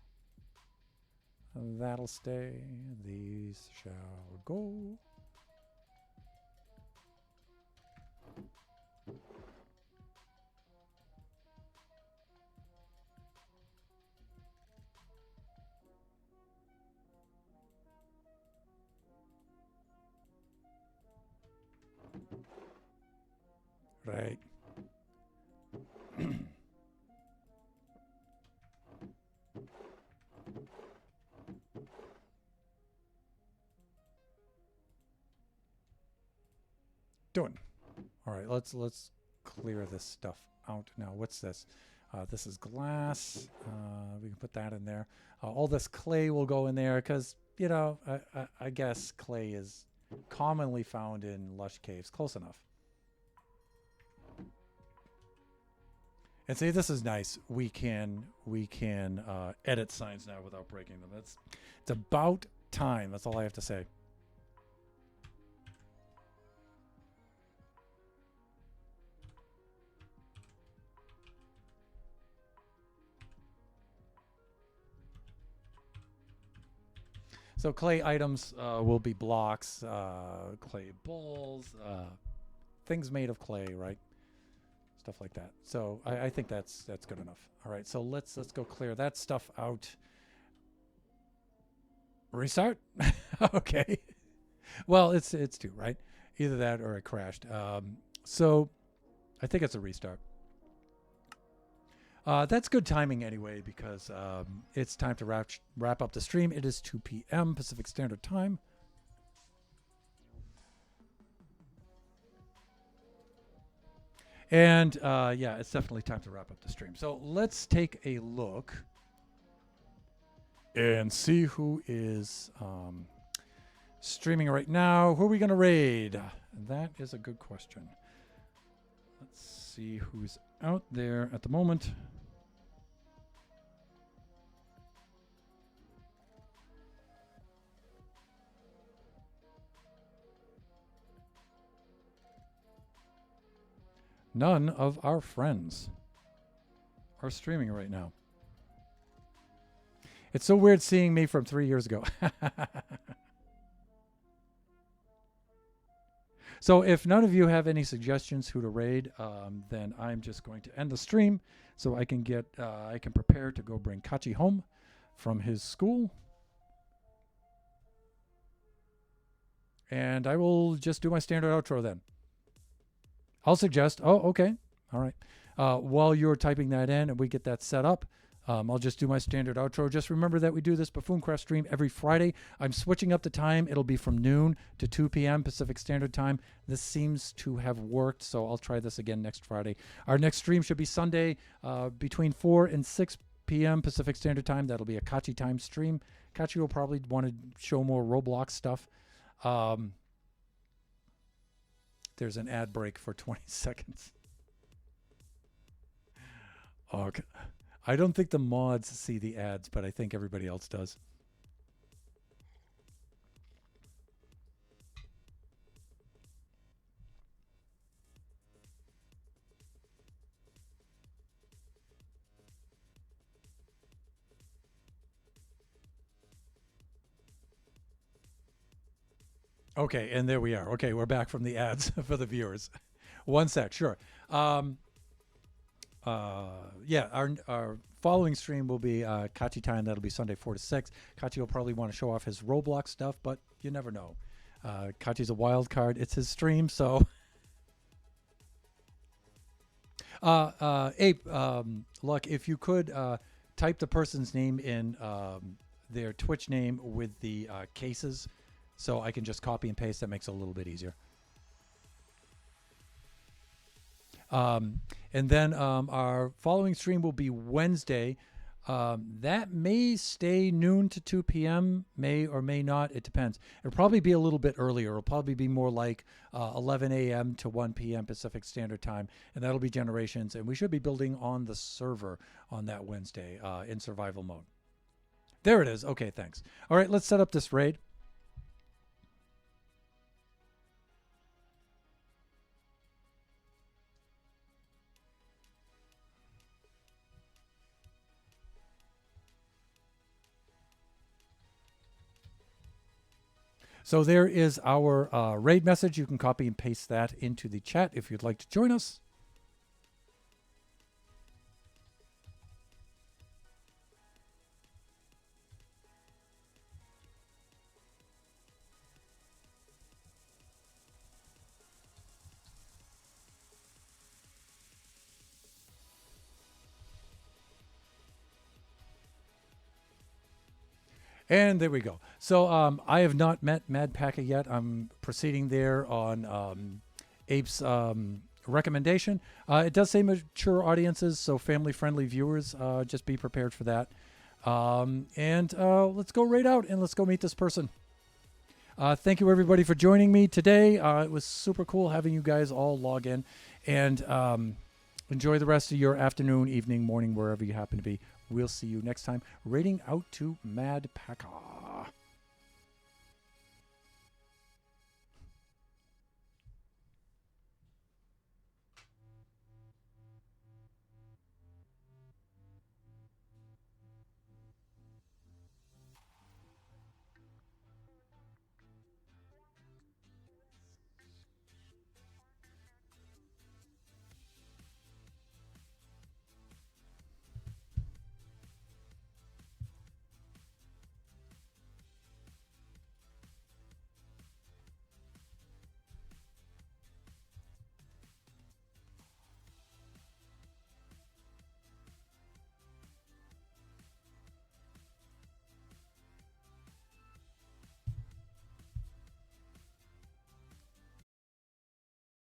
That'll stay. These shall go. Right. Doing. All right, let's clear this stuff out now. What's this? This is glass. We can put that in there. All this clay will go in there because, you know, I guess clay is commonly found in lush caves. Close enough. And see, this is nice. We can edit signs now without breaking them. It's about time. That's all I have to say. So clay items will be blocks, clay bowls, things made of clay, right? Stuff like that. So I think that's good enough. All right, so let's go clear that stuff out. Restart? Okay. Well, it's 2, right? Either that or it crashed. So I think it's a restart. That's good timing anyway because it's time to wrap up the stream. It is 2 p.m. Pacific Standard Time. And yeah, it's definitely time to wrap up the stream. So let's take a look and see who is streaming right now. Who are we going to raid? That is a good question. Let's see who's out there at the moment. None of our friends are streaming right now. It's so weird seeing me from 3 years ago. So if none of you have any suggestions who to raid, then I'm just going to end the stream so I can prepare to go bring Kachi home from his school. And I will just do my standard outro then. I'll suggest, okay. All right. While you're typing that in and we get that set up, I'll just do my standard outro. Just remember that we do this Buffooncraft stream every Friday. I'm switching up the time. It'll be from noon to 2 p.m. Pacific Standard Time. This seems to have worked, so I'll try this again next Friday. Our next stream should be Sunday between 4 and 6 p.m. Pacific Standard Time. That'll be a Kachi time stream. Kachi will probably want to show more Roblox stuff. There's an ad break for 20 seconds. Okay. I don't think the mods see the ads, but I think everybody else does. Okay, and there we are. Okay, we're back from the ads for the viewers. One sec, sure. Um, yeah, our following stream will be Kachi time. That'll be Sunday 4 to 6. Kachi will probably want to show off his Roblox stuff, but you never know. Kachi's a wild card. It's his stream, so. Ape, Luck, if you could type the person's name in their Twitch name with the cases, so I can just copy and paste. That makes it a little bit easier. And then our following stream will be Wednesday. That may stay noon to 2 p.m., may or may not. It depends. It'll probably be a little bit earlier. It'll probably be more like 11 a.m. to 1 p.m. Pacific Standard Time, and that'll be Generations. And we should be building on the server on that Wednesday in survival mode. There it is. Okay, thanks. All right, let's set up this raid. So there is our raid message. You can copy and paste that into the chat if you'd like to join us. And there we go. So I have not met Mad Packer yet. I'm proceeding there on Ape's recommendation. It does say mature audiences, so family-friendly viewers. Just be prepared for that. And let's go right out and let's go meet this person. Thank you, everybody, for joining me today. It was super cool having you guys all log in. And enjoy the rest of your afternoon, evening, morning, wherever you happen to be. We'll see you next time. Rating out to Mad Packer.